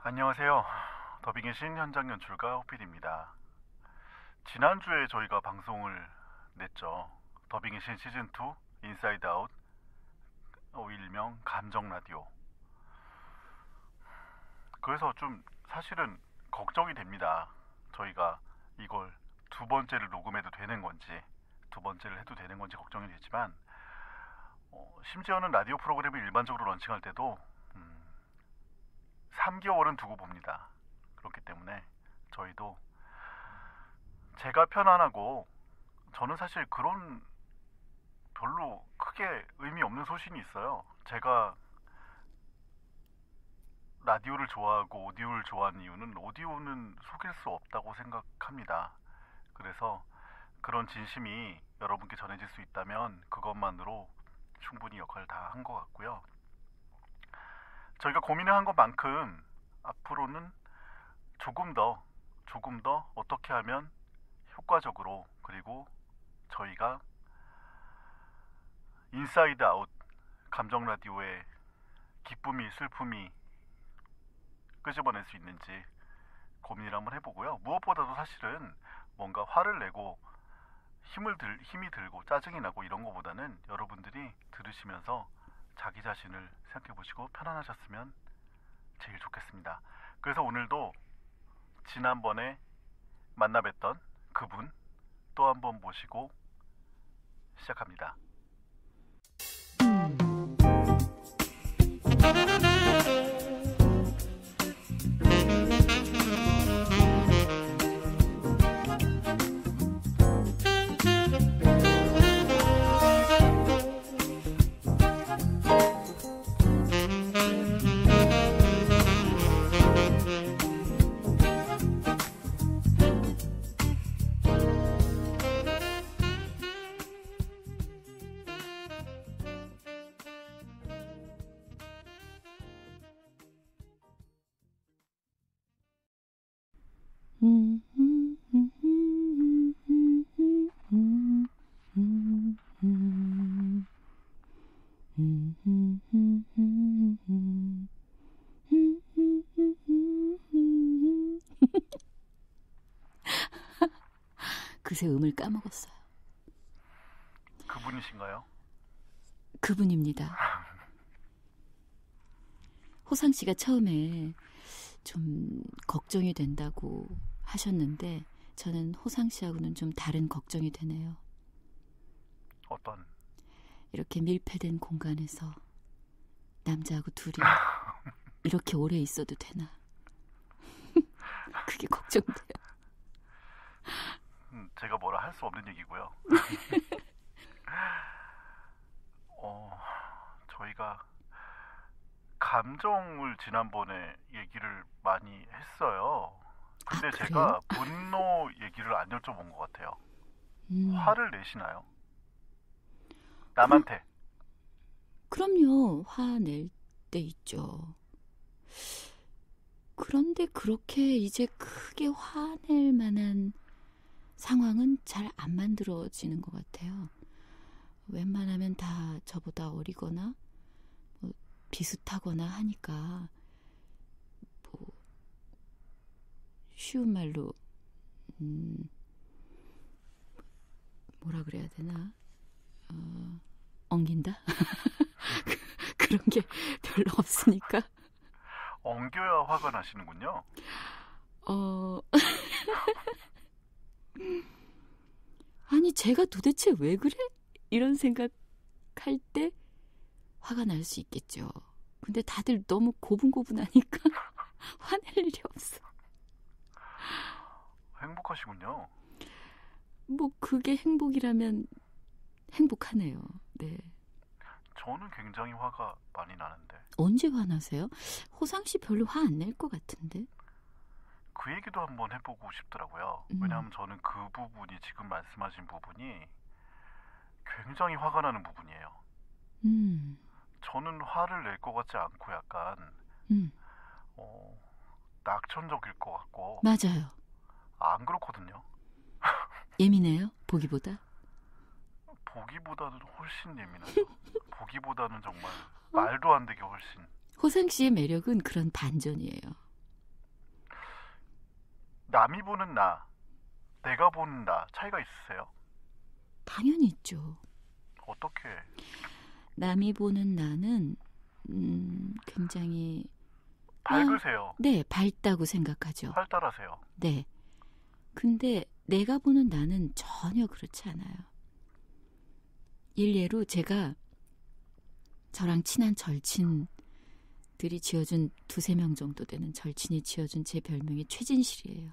안녕하세요. 더빙의 신 현장 연출가 호필입니다. 지난주에 저희가 방송을 냈죠. 더빙의 신 시즌2 인사이드 아웃, 일명 감정 라디오. 그래서 좀 사실은 걱정이 됩니다. 저희가 이걸 두 번째를 녹음해도 되는 건지, 두 번째를 해도 되는 건지 걱정이 되지만, 심지어는 라디오 프로그램을 일반적으로 런칭할 때도 3개월은 두고 봅니다. 그렇기 때문에 저희도 제가 편안하고, 저는 사실 그런 별로 크게 의미 없는 소신이 있어요. 제가 라디오를 좋아하고 오디오를 좋아하는 이유는 오디오는 속일 수 없다고 생각합니다. 그래서 그런 진심이 여러분께 전해질 수 있다면 그것만으로 충분히 역할을 다 한 것 같고요. 저희가 고민을 한 것만큼 앞으로는 조금 더 어떻게 하면 효과적으로, 그리고 저희가 인사이드 아웃 감정 라디오의 기쁨이 슬픔이 끄집어낼 수 있는지 고민을 한번 해보고요. 무엇보다도 사실은 뭔가 화를 내고 힘이 들고 짜증이 나고 이런 거보다는 여러분들이 들으시면서 자기 자신을 생각해 보시고 편안하셨으면 제일 좋겠습니다. 그래서 오늘도 지난번에 만나 뵀던 그분 또 한 번 모시고 시작합니다. 그새 음을 까먹었어요. 그분이신가요? 그분입니다. 호상 씨가 처음에 좀 걱정이 된다고 하셨는데 저는 호상 씨하고는 좀 다른 걱정이 되네요. 어떤? 이렇게 밀폐된 공간에서 남자하고 둘이 이렇게 오래 있어도 되나? 그게 걱정돼요. 제가 뭐라 할 수 없는 얘기고요. 저희가 감정을 지난번에 얘기를 많이 했어요. 근데 제가 분노 얘기를 안 여쭤본 것 같아요. 화를 내시나요? 남한테? 그럼요. 화낼 때 있죠. 그런데 그렇게 이제 크게 화낼 만한 상황은 잘 안 만들어지는 것 같아요. 웬만하면 다 저보다 어리거나 뭐 비슷하거나 하니까 뭐 쉬운 말로 뭐라 그래야 되나? 엉긴다? 그런 게 별로 없으니까. 엉겨야 화가 나시는군요. 아니 제가 도대체 왜 그래? 이런 생각할 때 화가 날 수 있겠죠. 근데 다들 너무 고분고분하니까 화낼 일이 없어. 행복하시군요. 뭐 그게 행복이라면 행복하네요. 네. 저는 굉장히 화가 많이 나는데. 언제 화나세요? 호상 씨 별로 화 안 낼 것 같은데. 그 얘기도 한번 해보고 싶더라고요. 왜냐하면 저는 그 부분이, 지금 말씀하신 부분이 굉장히 화가 나는 부분이에요. 저는 화를 낼 것 같지 않고 약간 낙천적일 것 같고. 맞아요. 안 그렇거든요. 예민해요? 보기보다? 보기보다는 훨씬 예민하죠. 보기보다는 정말 말도 안 되게 훨씬. 호상 씨의 매력은 그런 반전이에요. 남이 보는 나, 내가 보는 나 차이가 있으세요? 당연히 있죠. 어떻게? 남이 보는 나는 굉장히 밝으세요. 네, 밝다고 생각하죠. 활달하세요. 네. 근데 내가 보는 나는 전혀 그렇지 않아요. 일례로 제가 저랑 친한 절친들이 지어준 2-3명 정도 되는 절친이 지어준 제 별명이 최진실이에요.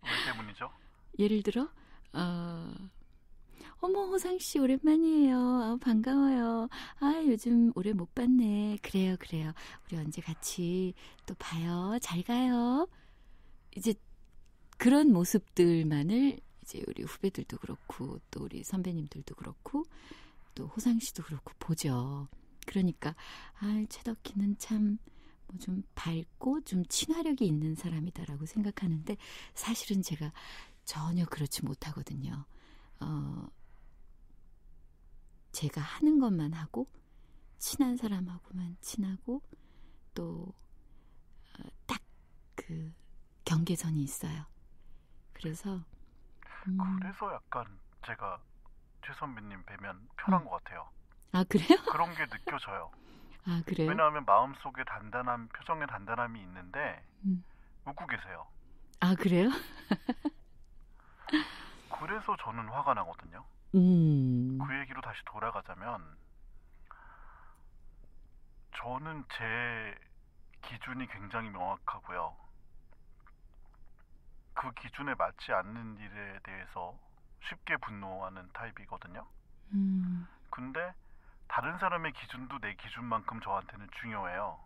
왜 때문이죠? 예를 들어 어머 호상씨 오랜만이에요. 반가워요. 요즘 오래 못 봤네. 그래요. 우리 언제 같이 또 봐요. 잘 가요. 이제 그런 모습들만을 이제 우리 후배들도 그렇고 또 우리 선배님들도 그렇고 또 호상씨도 그렇고 보죠. 그러니까 최덕희는 참 뭐 좀 밝고 좀 친화력이 있는 사람이다라고 생각하는데 사실은 제가 전혀 그렇지 못하거든요. 제가 하는 것만 하고 친한 사람하고만 친하고 또 딱 그 경계선이 있어요. 그래서 그래서 약간 제가 최 선배님 뵈면 편한 것 같아요. 그래요? 그런 게 느껴져요. 그래요? 왜냐하면 마음속에 표정에 단단함이 있는데 웃고 계세요. 그래요? 그래서 저는 화가 나거든요. 그 얘기로 다시 돌아가자면 저는 제 기준이 굉장히 명확하고요. 그 기준에 맞지 않는 일에 대해서 쉽게 분노하는 타입이거든요. 근데 다른 사람의 기준도 내 기준만큼 저한테는 중요해요.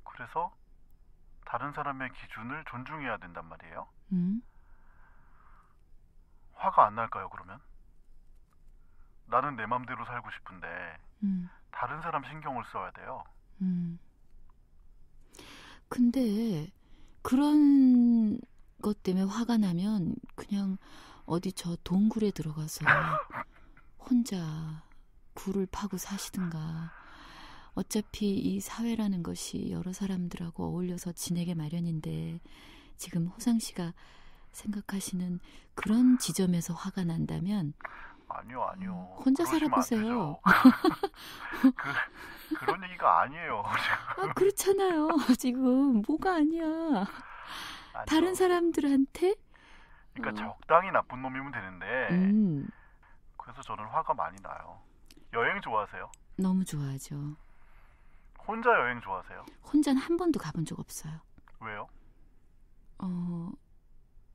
그래서 다른 사람의 기준을 존중해야 된단 말이에요. 화가 안 날까요, 그러면? 나는 내 맘대로 살고 싶은데 다른 사람 신경을 써야 돼요. 근데 그런 것 때문에 화가 나면 그냥 어디 저 동굴에 들어가서 혼자 굴을 파고 사시든가. 어차피 이 사회라는 것이 여러 사람들하고 어울려서 지내게 마련인데 지금 호상 씨가 생각하시는 그런 지점에서 화가 난다면 아니요. 혼자 그러시면 살아보세요. 그런 얘기가 아니에요. 그렇잖아요. 지금 뭐가 아니야. 아니요. 다른 사람들한테 그러니까 적당히 나쁜 놈이면 되는데 그래서 저는 화가 많이 나요. 여행 좋아하세요? 너무 좋아하죠. 혼자 여행 좋아하세요? 혼자는 한 번도 가본 적 없어요. 왜요?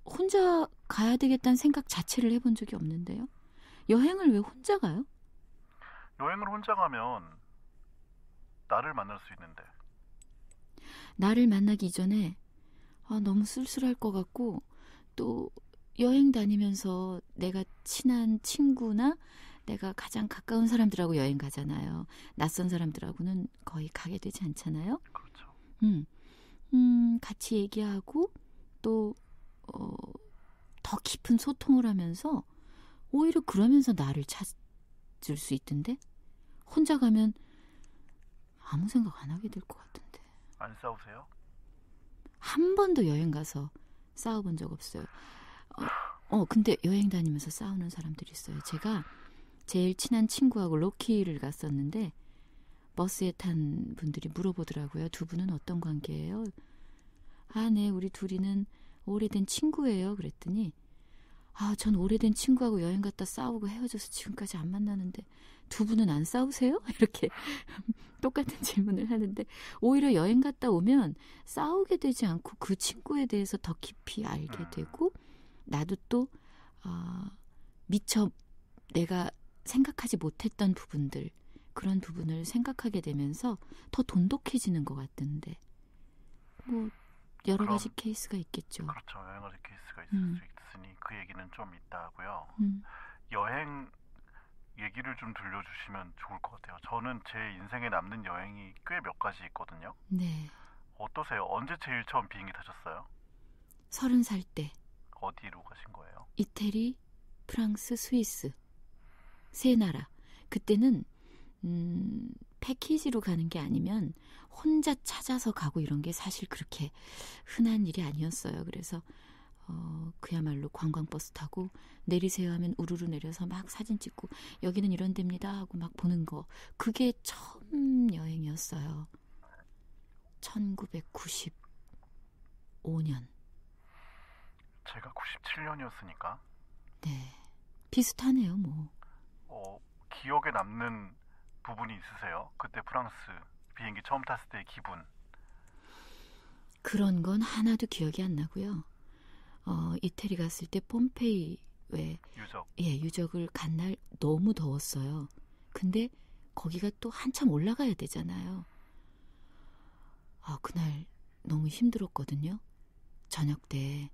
혼자 가야 되겠다는 생각 자체를 해본 적이 없는데요. 여행을 왜 혼자 가요? 여행을 혼자 가면 나를 만날 수 있는데. 나를 만나기 이전에 너무 쓸쓸할 것 같고 또 여행 다니면서 내가 친한 친구나 내가 가장 가까운 사람들하고 여행 가잖아요. 낯선 사람들하고는 거의 가게 되지 않잖아요. 그렇죠. 같이 얘기하고 또 더 깊은 소통을 하면서 오히려 그러면서 나를 찾을 수 있던데 혼자 가면 아무 생각 안 하게 될 것 같은데. 안 싸우세요? 한 번도 여행 가서 싸워본 적 없어요. 근데 여행 다니면서 싸우는 사람들이 있어요. 제가 제일 친한 친구하고 로키를 갔었는데 버스에 탄 분들이 물어보더라고요. 두 분은 어떤 관계예요? 네, 우리 둘이는 오래된 친구예요. 그랬더니 전 오래된 친구하고 여행 갔다 싸우고 헤어져서 지금까지 안 만나는데 두 분은 안 싸우세요? 이렇게 똑같은 질문을 하는데 오히려 여행 갔다 오면 싸우게 되지 않고 그 친구에 대해서 더 깊이 알게 되고 나도 또 미처 내가 생각하지 못했던 부분들 그런 부분을 생각하게 되면서 더 돈독해지는 것 같던데 뭐 여러 가지 케이스가 있겠죠. 그렇죠. 여러 가지 케이스가 있을 수 있으니 그 얘기는 좀 이따 하고요. 여행 얘기를 좀 들려주시면 좋을 것 같아요. 저는 제 인생에 남는 여행이 꽤 몇 가지 있거든요. 네. 어떠세요? 언제 제일 처음 비행기 타셨어요? 30살 때. 어디로 가신 거예요? 이태리, 프랑스, 스위스 세 나라. 그때는 패키지로 가는 게 아니면 혼자 찾아서 가고 이런 게 사실 그렇게 흔한 일이 아니었어요. 그래서 그야말로 관광버스 타고 내리세요 하면 우르르 내려서 막 사진 찍고 여기는 이런 데입니다 하고 막 보는 거. 그게 처음 여행이었어요. 1995년. 제가 97년이었으니까 네. 비슷하네요, 뭐. 기억에 남는 부분이 있으세요? 그때 프랑스 비행기 처음 탔을 때의 기분. 그런 건 하나도 기억이 안 나고요. 이태리 갔을 때 폼페이에 유적을 간 날 너무 더웠어요. 근데 거기가 또 한참 올라가야 되잖아요. 그날 너무 힘들었거든요. 저녁 때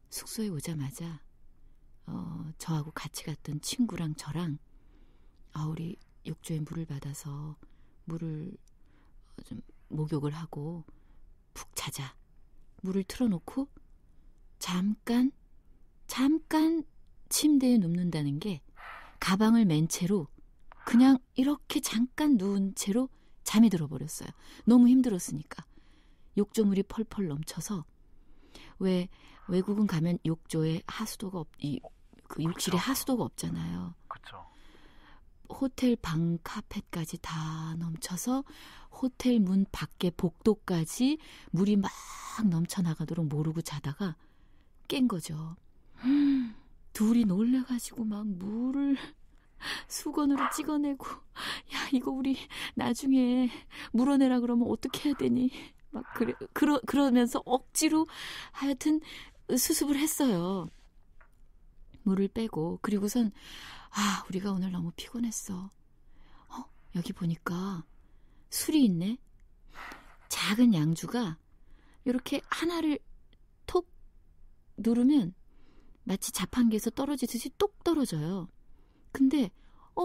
숙소에 오자마자 저하고 같이 갔던 친구랑 저랑 우리 욕조에 물을 받아서 물을 좀 목욕을 하고 푹 자자. 물을 틀어놓고 잠깐 침대에 눕는다는 게 가방을 맨 채로 그냥 이렇게 잠깐 누운 채로 잠이 들어버렸어요. 너무 힘들었으니까. 욕조물이 펄펄 넘쳐서 왜 외국은 가면 욕조에 하수도가 그 욕실에 하수도가 없잖아요. 그렇죠. 호텔 방 카펫까지 다 넘쳐서 호텔 문 밖에 복도까지 물이 막 넘쳐나가도록 모르고 자다가 깬 거죠. 둘이 놀래가지고 막 물을 수건으로 찍어내고 야 이거 우리 나중에 물어내라 그러면 어떻게 해야 되니 막 그러면서 억지로 하여튼 수습을 했어요. 물을 빼고 그리고선 우리가 오늘 너무 피곤했어. 여기 보니까 술이 있네. 작은 양주가 이렇게 하나를 톡 누르면 마치 자판기에서 떨어지듯이 똑 떨어져요. 근데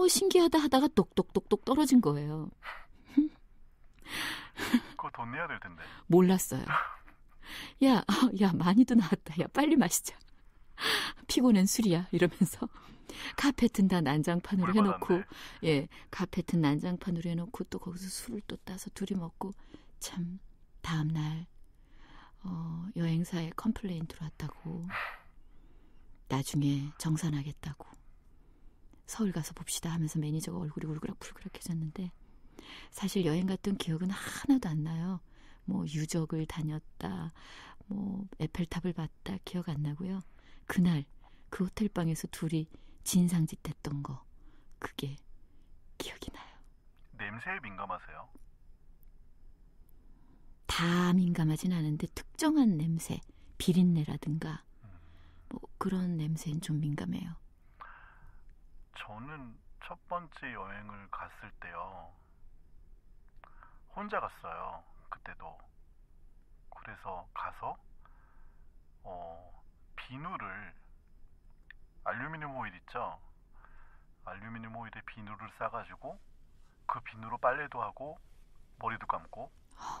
신기하다 하다가 똑똑똑똑 떨어진 거예요. 그거 돈 내야 될 텐데. 몰랐어요. 야 많이도 나왔다. 야 빨리 마시자. 피곤한 술이야 이러면서 카펫은 다 난장판으로 해놓고 카펫은 난장판으로 해놓고 또 거기서 술을 또 따서 둘이 먹고 참 다음날 여행사에 컴플레인 들어왔다고 나중에 정산하겠다고 서울 가서 봅시다 하면서 매니저가 얼굴이 울그락불그락해졌는데 사실 여행 갔던 기억은 하나도 안 나요. 뭐 유적을 다녔다 뭐 에펠탑을 봤다 기억 안 나고요. 그날 그 호텔방에서 둘이 진상짓했던 거 그게 기억이 나요. 냄새에 민감하세요? 다 민감하진 않은데 특정한 냄새 비린내라든가 뭐 그런 냄새는 좀 민감해요. 저는 첫 번째 여행을 갔을 때요 혼자 갔어요. 그때도. 그래서 가서 비누를 알루미늄 호일 있죠? 알루미늄 호일에 비누를 싸가지고 그 비누로 빨래도 하고 머리도 감고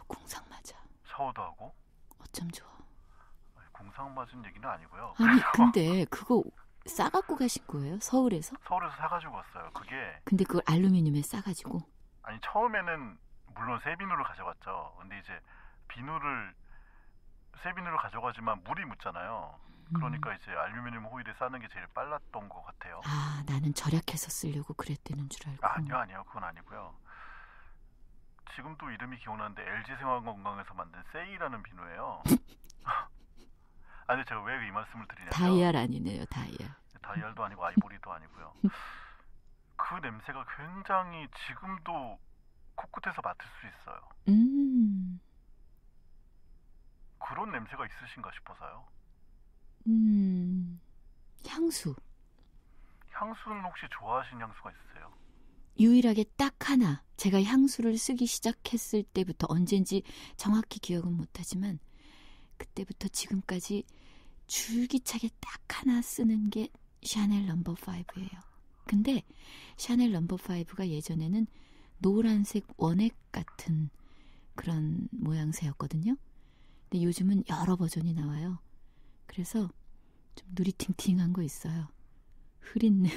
공상 맞아. 샤워도 하고. 어쩜 좋아. 공상 맞은 얘기는 아니고요. 아니 근데 그거 싸갖고 가신 거예요? 서울에서? 서울에서 사가지고 왔어요. 그게. 근데 그걸 알루미늄에 싸가지고? 아니 처음에는 물론 새 비누를 가져갔죠. 근데 이제 새 비누를 가져가지만 물이 묻잖아요. 그러니까 이제 알루미늄 호일에 싸는 게 제일 빨랐던 것 같아요. 나는 절약해서 쓰려고 그랬다는 줄 알고. 아니요. 그건 아니고요. 지금도 이름이 기억나는데 LG생활건강에서 만든 세이라는 비누예요. 아니 제가 왜 이 말씀을 드리냐면 다이알 아니네요. 다이알도 아니고 아이보리도 아니고요. 그 냄새가 굉장히 지금도 코끝에서 맡을 수 있어요. 그런 냄새가 있으신가 싶어서요. 향수. 향수는 혹시 좋아하시는 향수가 있으세요? 유일하게 딱 하나. 제가 향수를 쓰기 시작했을 때부터 언젠지 정확히 기억은 못하지만 그때부터 지금까지 줄기차게 딱 하나 쓰는 게 샤넬 넘버 5예요. 근데 샤넬 넘버 5가 예전에는 노란색 원액 같은 그런 모양새였거든요. 근데 요즘은 여러 버전이 나와요. 그래서 좀 누리팅팅한 거 있어요. 흐린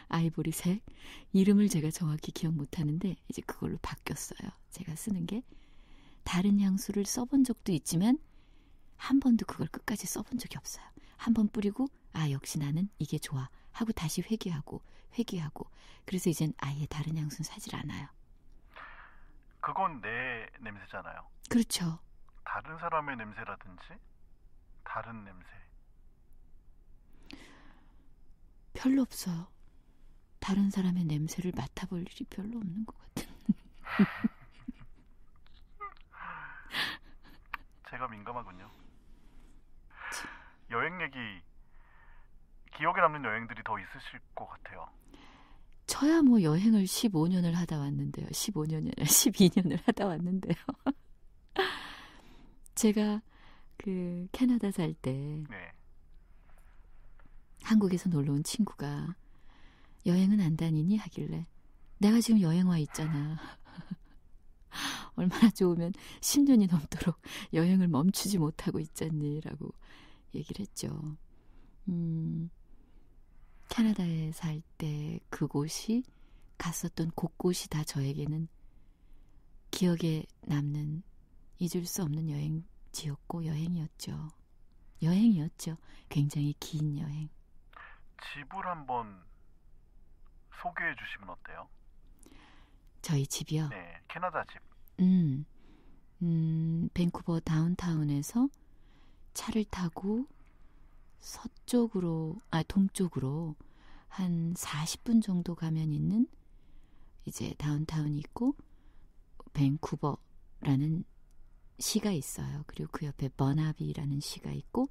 아이보리색. 이름을 제가 정확히 기억 못하는데 이제 그걸로 바뀌었어요. 제가 쓰는 게. 다른 향수를 써본 적도 있지만 한 번도 그걸 끝까지 써본 적이 없어요. 한 번 뿌리고 역시 나는 이게 좋아 하고 다시 회귀하고 그래서 이젠 아예 다른 향수는 사질 않아요. 그건 내 냄새잖아요. 그렇죠. 다른 사람의 냄새라든지 다른 냄새. 별로 없어요. 다른 사람의 냄새를 맡아볼 일이 별로 없는 것 같은. 제가 민감하군요. 여행 얘기, 기억에 남는 여행들이 더 있으실 것 같아요. 저야 뭐 여행을 15년을 하다 왔는데요. 15년이 아니라 12년을 하다 왔는데요. 제가 그 캐나다 살 때 네. 한국에서 놀러 온 친구가 여행은 안 다니니 하길래 내가 지금 여행 와 있잖아. 얼마나 좋으면 10년이 넘도록 여행을 멈추지 못하고 있잖니 라고 얘기를 했죠. 캐나다에 살 때 그곳이 갔었던 곳곳이 다 저에게는 기억에 남는 잊을 수 없는 여행지였고 여행이었죠. 굉장히 긴 여행. 집을 한번 소개해 주시면 어때요? 저희 집이요? 네, 캐나다 집. 밴쿠버 다운타운에서 차를 타고 동쪽으로 한 40분 정도 가면 있는 이제 다운타운이 있고 밴쿠버라는 시가 있어요. 그리고 그 옆에 버나비라는 시가 있고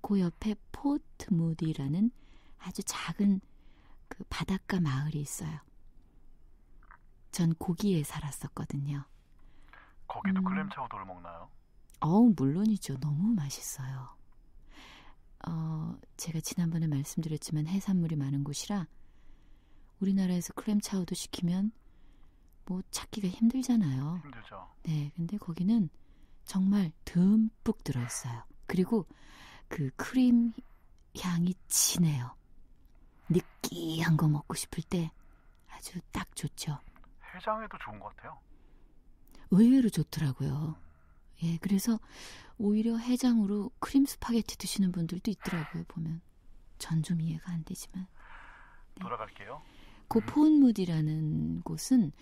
그 옆에 포트 무디라는 아주 작은 그 바닷가 마을이 있어요. 전 거기에 살았었거든요. 거기도 클램 차우더를 먹나요? 물론이죠. 너무 맛있어요. 제가 지난번에 말씀드렸지만 해산물이 많은 곳이라 우리나라에서 클램 차우더 시키면 뭐 찾기가 힘들잖아요. 힘들죠. 네, 근데 거기는 정말 듬뿍 들어있어요. 그리고 그 크림 향이 진해요. 느끼한 거 먹고 싶을 때 아주 딱 좋죠. 해장에도 좋은 것 같아요. 의외로 좋더라고요. 예, 그래서 오히려 해장으로 크림 스파게티 드시는 분들도 있더라고요, 보면. 전 좀 이해가 안 되지만. 네. 돌아갈게요. 그 포은무디라는 곳은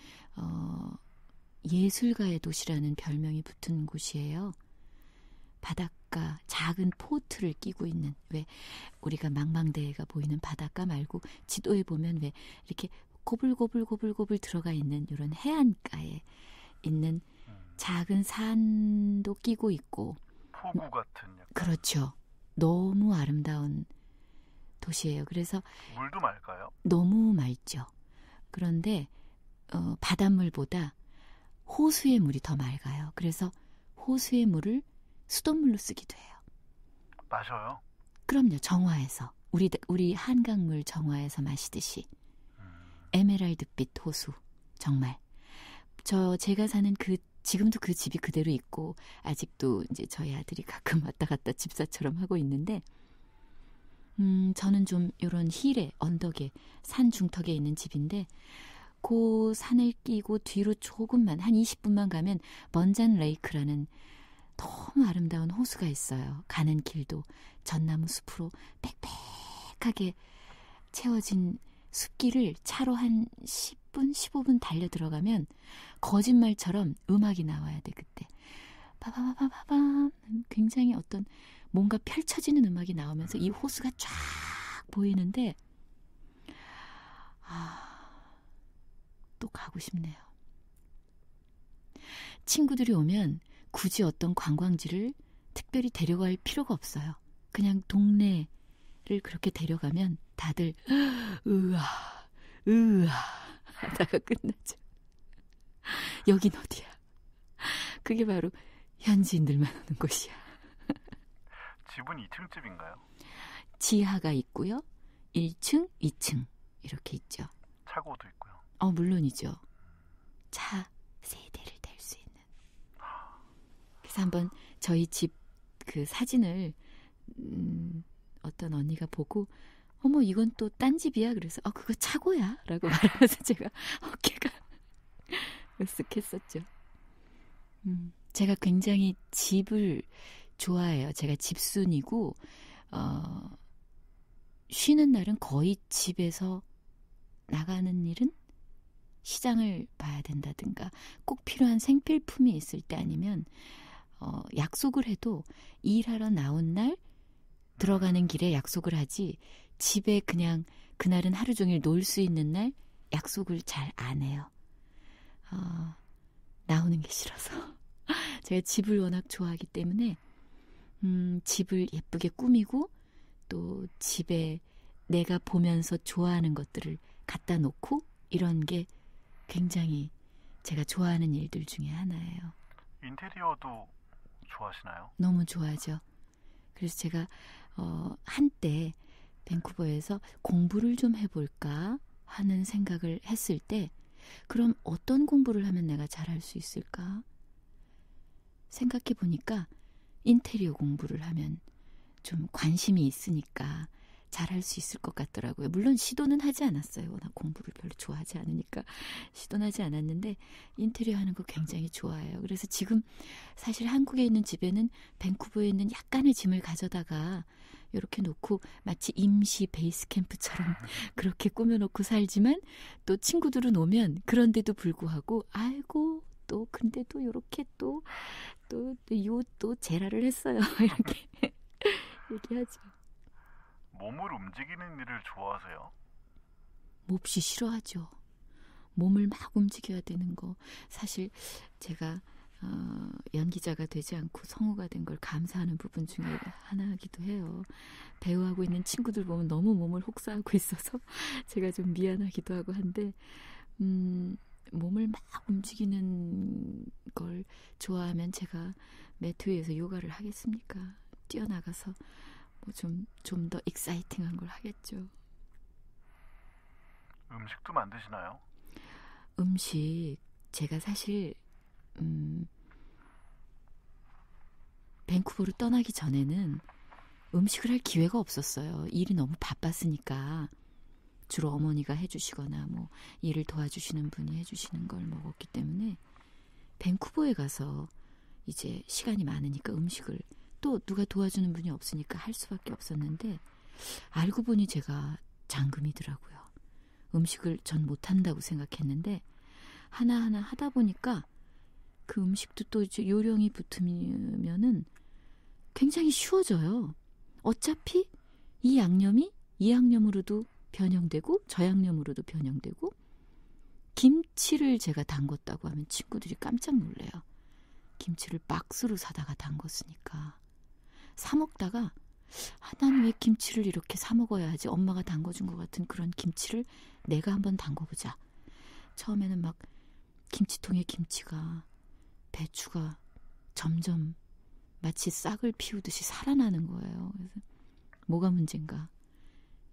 예술가의 도시라는 별명이 붙은 곳이에요. 바닷가 작은 포트를 끼고 있는, 왜 우리가 망망대해가 보이는 바닷가 말고 지도에 보면 왜 이렇게 고불고불 들어가 있는 이런 해안가에 있는 작은 산도 끼고 있고 포구 같은 약간. 그렇죠. 너무 아름다운 도시예요. 그래서 물도 맑아요? 너무 맑죠. 그런데 바닷물보다 호수의 물이 더 맑아요. 그래서 호수의 물을 수돗물로 쓰기도 해요. 마셔요? 그럼요. 정화해서 우리 한강물 정화해서 마시듯이 에메랄드빛 호수 정말. 제가 사는 지금도 그 집이 그대로 있고 아직도 이제 저희 아들이 가끔 왔다 갔다 집사처럼 하고 있는데 저는 좀 이런 힐에 언덕에 산 중턱에 있는 집인데 그 산을 끼고 뒤로 조금만 한 20분만 가면 먼잔 레이크라는 너무 아름다운 호수가 있어요. 가는 길도 전나무 숲으로 빽빽하게 채워진 숲길을 차로 한 10분, 15분 달려 들어가면 거짓말처럼 음악이 나와야 돼, 그때. 빠바바바바밤. 굉장히 어떤 뭔가 펼쳐지는 음악이 나오면서 이 호수가 쫙 보이는데 또 가고 싶네요. 친구들이 오면 굳이 어떤 관광지를 특별히 데려갈 필요가 없어요. 그냥 동네를 그렇게 데려가면 다들 으아 하다가 끝나죠. 여긴 어디야? 그게 바로 현지인들만 오는 곳이야. 집은 2층 집인가요? 지하가 있고요. 1층, 2층 이렇게 있죠. 차고도 있고요. 물론이죠. 차 3대를 댈 수 있는. 그래서 한번 저희 집 그 사진을 어떤 언니가 보고 어머 이건 또 딴 집이야. 그래서 그거 차고야 라고 말하면서 제가 어깨가 으쓱했었죠. 제가 굉장히 집을 좋아해요. 제가 집순이고 쉬는 날은 거의 집에서 나가는 일은 시장을 봐야 된다든가 꼭 필요한 생필품이 있을 때 아니면 약속을 해도 일하러 나온 날 들어가는 길에 약속을 하지 집에 그냥 그날은 하루 종일 놀 수 있는 날 약속을 잘 안 해요. 나오는 게 싫어서. 제가 집을 워낙 좋아하기 때문에 집을 예쁘게 꾸미고 또 집에 내가 보면서 좋아하는 것들을 갖다 놓고 이런 게 굉장히 제가 좋아하는 일들 중에 하나예요. 인테리어도 좋아하시나요? 너무 좋아하죠. 그래서 제가 한때 밴쿠버에서 공부를 좀 해볼까 하는 생각을 했을 때 그럼 어떤 공부를 하면 내가 잘할 수 있을까? 생각해 보니까 인테리어 공부를 하면 좀 관심이 있으니까 잘할 수 있을 것 같더라고요. 물론 시도는 하지 않았어요. 워낙 공부를 별로 좋아하지 않으니까 시도는 하지 않았는데 인테리어 하는 거 굉장히 좋아해요. 그래서 지금 사실 한국에 있는 집에는 밴쿠버에 있는 약간의 짐을 가져다가 이렇게 놓고 마치 임시 베이스 캠프처럼 그렇게 꾸며놓고 살지만 또 친구들은 오면 그런데도 불구하고 아이고 또 근데도 이렇게 또 제라를 했어요. 이렇게 얘기하죠. 몸을 움직이는 일을 좋아하세요? 몹시 싫어하죠. 몸을 막 움직여야 되는 거. 사실 제가 연기자가 되지 않고 성우가 된 걸 감사하는 부분 중에 하나이기도 해요. 배우하고 있는 친구들 보면 너무 몸을 혹사하고 있어서 제가 좀 미안하기도 하고 한데 몸을 막 움직이는 걸 좋아하면 제가 매트 위에서 요가를 하겠습니까? 뛰어나가서 뭐 좀 더 익사이팅한 걸 하겠죠. 음식도 만드시나요? 음식 제가 사실 밴쿠버로 떠나기 전에는 음식을 할 기회가 없었어요. 일이 너무 바빴으니까 주로 어머니가 해주시거나 뭐 일을 도와주시는 분이 해주시는 걸 먹었기 때문에 밴쿠버에 가서 이제 시간이 많으니까 음식을 또 누가 도와주는 분이 없으니까 할 수밖에 없었는데 알고 보니 제가 장금이더라고요. 음식을 전 못한다고 생각했는데 하나하나 하다 보니까 그 음식도 또 이제 요령이 붙으면은 굉장히 쉬워져요. 어차피 이 양념이 이 양념으로도 변형되고 저 양념으로도 변형되고 김치를 제가 담궜다고 하면 친구들이 깜짝 놀래요. 김치를 박스로 사다가 담궜으니까 사 먹다가 난 왜 김치를 이렇게 사 먹어야 하지? 엄마가 담궈준 것 같은 그런 김치를 내가 한번 담궈보자. 처음에는 막 김치통에 김치가 배추가 점점 마치 싹을 피우듯이 살아나는 거예요. 그래서 뭐가 문제인가?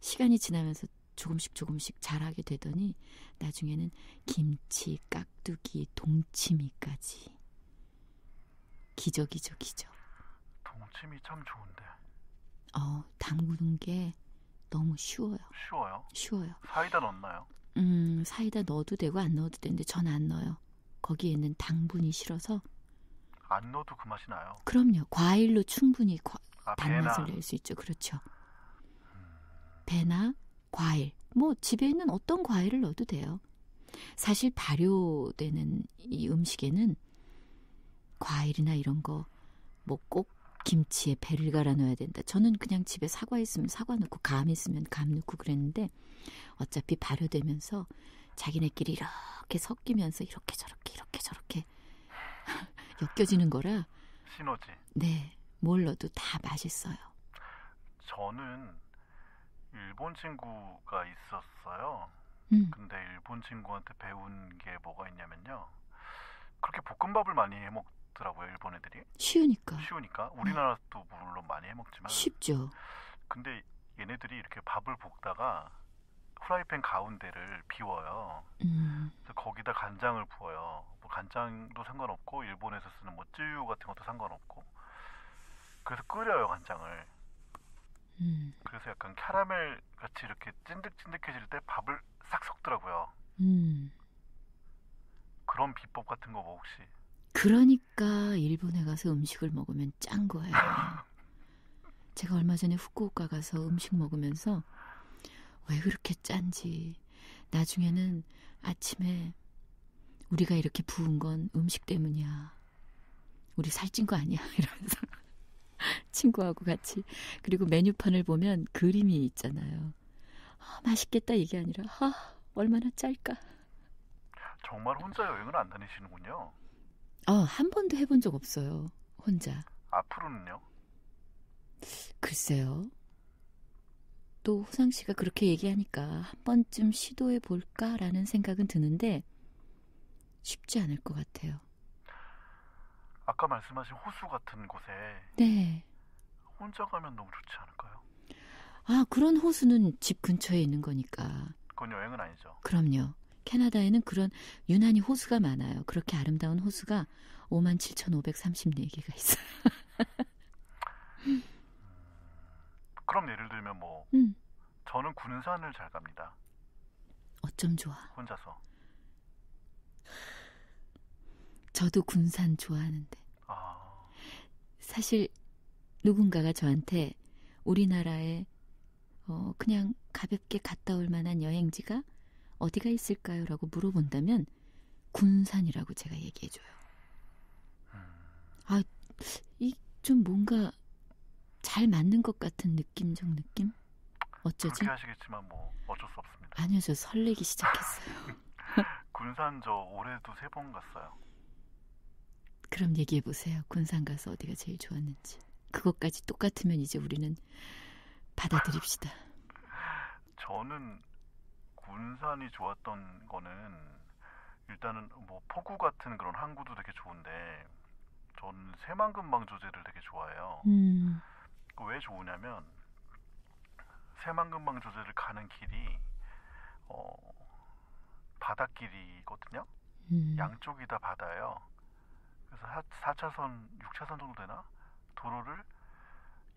시간이 지나면서 조금씩 잘하게 되더니 나중에는 김치, 깍두기, 동치미까지 기적이죠, 기적. 동치미 참 좋은데. 담그는 게 너무 쉬워요. 쉬워요? 쉬워요. 사이다 넣나요? 사이다 넣어도 되고 안 넣어도 되는데 전 안 넣어요. 거기에 있는 당분이 싫어서. 안 넣어도 그 맛이 나요? 그럼요. 과일로 충분히 단맛을 배나. 낼 수 있죠. 그렇죠. 배나 과일. 뭐 집에 있는 어떤 과일을 넣어도 돼요. 사실 발효되는 이 음식에는 과일이나 이런 거 뭐 꼭 김치에 배를 갈아 넣어야 된다. 저는 그냥 집에 사과 있으면 사과 넣고 감 있으면 감 넣고 그랬는데 어차피 발효되면서 자기네끼리 이렇게 섞이면서 이렇게 저렇게 엮여지는 거라 시너지. 네, 뭘 넣어도 다 맛있어요. 저는 일본 친구가 있었어요. 근데 일본 친구한테 배운 게 뭐가 있냐면요. 그렇게 볶음밥을 많이 해먹더라고요, 일본 애들이. 쉬우니까. 쉬우니까. 우리나라도 물론 많이 해먹지만. 쉽죠. 근데 얘네들이 이렇게 밥을 볶다가 프라이팬 가운데를 비워요. 그래서 거기다 간장을 부어요. 뭐 간장도 상관없고 일본에서 쓰는 뭐 쯔유 같은 것도 상관없고. 그래서 끓여요, 간장을. 그래서 약간 캐러멜 같이 이렇게 찐득찐득해질 때 밥을 싹 섞더라고요. 음. 그런 비법 같은 거 뭐 혹시? 그러니까 일본에 가서 음식을 먹으면 짠 거예요. 제가 얼마 전에 후쿠오카 가서 음식 먹으면서 왜 그렇게 짠지. 나중에는 아침에 우리가 이렇게 부은 건 음식 때문이야. 우리 살찐 거 아니야. 이러면서 친구하고 같이. 그리고 메뉴판을 보면 그림이 있잖아요. 아, 맛있겠다 이게 아니라 얼마나 짤까. 정말 혼자 여행을 안 다니시는군요. 한 번도 해본 적 없어요. 혼자. 앞으로는요? 글쎄요. 또 호상 씨가 그렇게 얘기하니까 한 번쯤 시도해 볼까라는 생각은 드는데 쉽지 않을 것 같아요. 아까 말씀하신 호수 같은 곳에 네. 혼자 가면 너무 좋지 않을까요? 그런 호수는 집 근처에 있는 거니까. 그건 여행은 아니죠. 그럼요. 캐나다에는 그런 유난히 호수가 많아요. 그렇게 아름다운 호수가 57,534개가 있어요. 그럼 예를 들면 뭐 음, 저는 군산을 잘 갑니다. 어쩜 좋아. 혼자서. 저도 군산 좋아하는데. 아, 사실 누군가가 저한테 우리나라에 그냥 가볍게 갔다 올 만한 여행지가 어디가 있을까요? 라고 물어본다면 군산이라고 제가 얘기해줘요. 이 좀 뭔가 잘 맞는 것 같은 느낌적 느낌? 어쩌지? 그렇게 하시겠지만 뭐 어쩔 수 없습니다. 아니요, 저 설레기 시작했어요. 군산 저 올해도 3번 갔어요. 그럼 얘기해보세요. 군산 가서 어디가 제일 좋았는지. 그것까지 똑같으면 이제 우리는 받아들입시다. 저는 군산이 좋았던 거는 일단은 뭐 포구 같은 그런 항구도 되게 좋은데 저는 새만금방조제를 되게 좋아해요. 왜 좋으냐면 새만금방조제를 가는 길이 바닷길이거든요. 양쪽이 다 바다예요. 그래서 4차선, 6차선 정도 되나? 도로를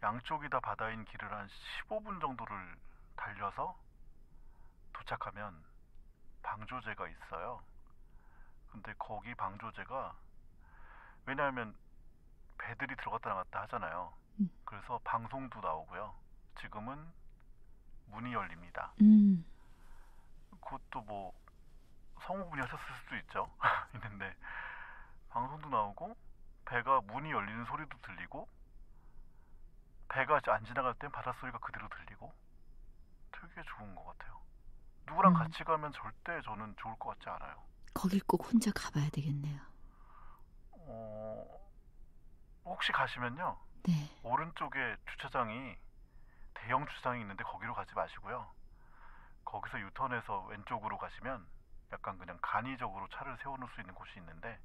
양쪽이 다 바다인 길을 한 15분 정도를 달려서 도착하면 방조제가 있어요. 근데 거기 방조제가 왜냐하면 배들이 들어갔다 나갔다 하잖아요. 그래서 방송도 나오고요. 지금은 문이 열립니다. 그것도 뭐 성우분이 하셨을 수도 있죠. 있는데 방송도 나오고 배가 문이 열리는 소리도 들리고 배가 안 지나갈 땐 바닷소리가 그대로 들리고 되게 좋은 것 같아요. 누구랑 같이 가면 절대 저는 좋을 것 같지 않아요. 거길 꼭 혼자 가봐야 되겠네요. 혹시 가시면요. 네. 오른쪽에 주차장이 대형 주차장이 있는데 거기로 가지 마시고요. 거기서 유턴해서 왼쪽으로 가시면 약간 그냥 간이적으로 차를 세워놓을 수 있는 곳이 있는데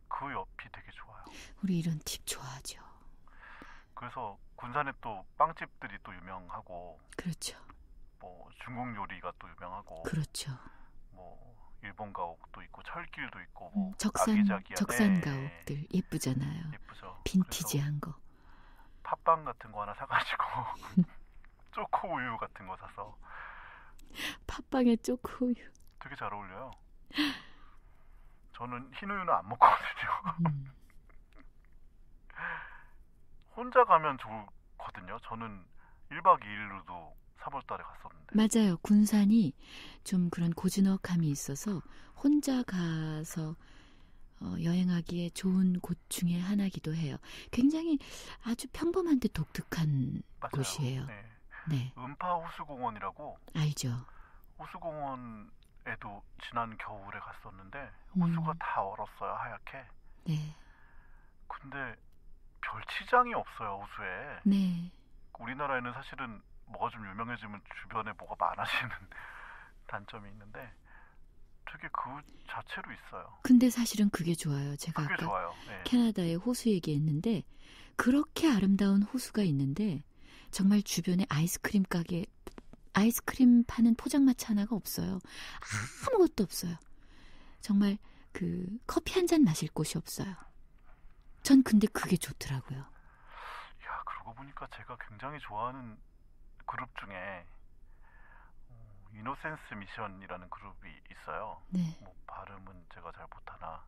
그 옆이 되게 좋아요. 우리 이런 팁 좋아하죠. 그래서 군산에 또 빵집들이 또 유명하고 그렇죠. 뭐 중국 요리가 또 유명하고 그렇죠. 뭐 일본 가옥도 있고 철길도 있고 뭐 적산 아기자기한 가옥들 예쁘잖아요. 예쁘죠. 빈티지한 거. 팥빵 같은 거 하나 사가지고 초코 우유 같은 거 사서 팥빵에 초코우유. 되게 잘 어울려요. 저는 흰 우유는 안 먹거든요. 혼자 가면 좋거든요. 저는 1박 2일로도 3월달에 갔었는데. 맞아요. 군산이 좀 그런 고즈넉함이 있어서 혼자 가서 여행하기에 좋은 곳 중에 하나기도 해요. 굉장히 아주 평범한데 독특한 맞아요. 곳이에요. 네. 네. 음파 호수공원이라고 알죠. 호수공원에도 지난 겨울에 갔었는데 호수가 다 얼었어요. 하얗게. 네. 근데 별 치장이 없어요. 호수에. 네. 우리나라에는 사실은 뭐가 좀 유명해지면 주변에 뭐가 많아지는 단점이 있는데 되게 그 자체로 있어요. 근데 사실은 그게 좋아요. 제가 그게 아까 좋아요. 네. 캐나다의 호수 얘기했는데 그렇게 아름다운 호수가 있는데 정말 주변에 아이스크림 가게, 아이스크림 파는 포장마차 하나가 없어요. 아무것도 없어요. 정말 그 커피 한 잔 마실 곳이 없어요. 전 근데 그게 좋더라고요. 야, 그러고 보니까 제가 굉장히 좋아하는 그룹 중에 이노센스 미션이라는 그룹이 있어요. 네. 뭐 발음은 제가 잘 못하나.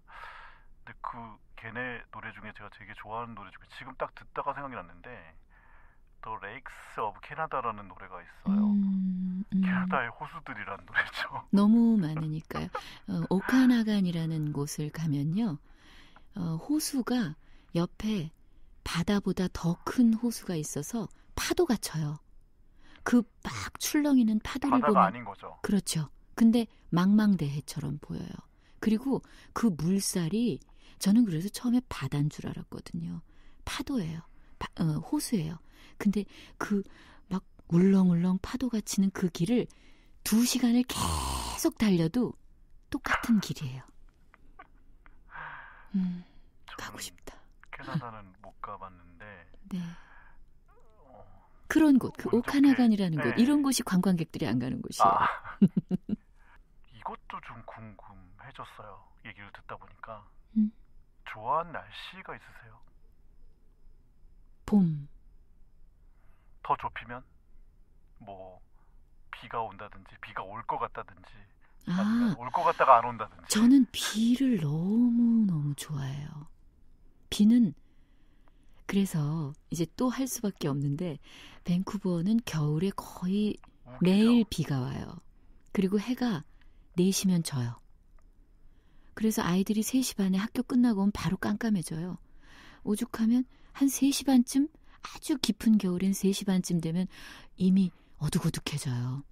근데 그 걔네 노래 중에 제가 되게 좋아하는 노래 중에 지금 딱 듣다가 생각이 났는데 더 레이크스 오브 캐나다라는 노래가 있어요. 캐나다의 호수들이라는 노래죠. 너무 많으니까요. 오카나간이라는 곳을 가면요. 호수가 옆에 바다보다 더 큰 호수가 있어서 파도가 쳐요. 그 막 출렁이는 파도를 바다가 보면 아닌 거죠. 그렇죠. 근데 망망대해처럼 보여요. 그리고 그 물살이 저는 그래서 처음에 바다인 줄 알았거든요. 파도예요. 호수예요. 근데 그 막 울렁울렁 파도가 치는 그 길을 2시간을 계속 달려도 똑같은 길이에요. 가고 싶다. 캐나다는 못 가봤는데 네. 그런 곳, 그 오카나간이라는 곳, 네. 이런 곳이 관광객들이 안 가는 곳이에요. 이것도 좀 궁금해졌어요. 얘기를 듣다 보니까. 음. 좋아하는 날씨가 있으세요? 봄. 더 좁히면 뭐 비가 온다든지 비가 올 것 같다든지 아니면 올 것 같다가 안 온다든지. 저는 비를 너무너무 좋아해요. 비는 그래서 이제 또 할 수밖에 없는데 밴쿠버는 겨울에 거의 우기죠? 매일 비가 와요. 그리고 해가 4시면 져요. 그래서 아이들이 3시 반에 학교 끝나고 오면 바로 깜깜해져요. 오죽하면 한 3시 반쯤, 아주 깊은 겨울엔 3시 반쯤 되면 이미 어둑어둑해져요.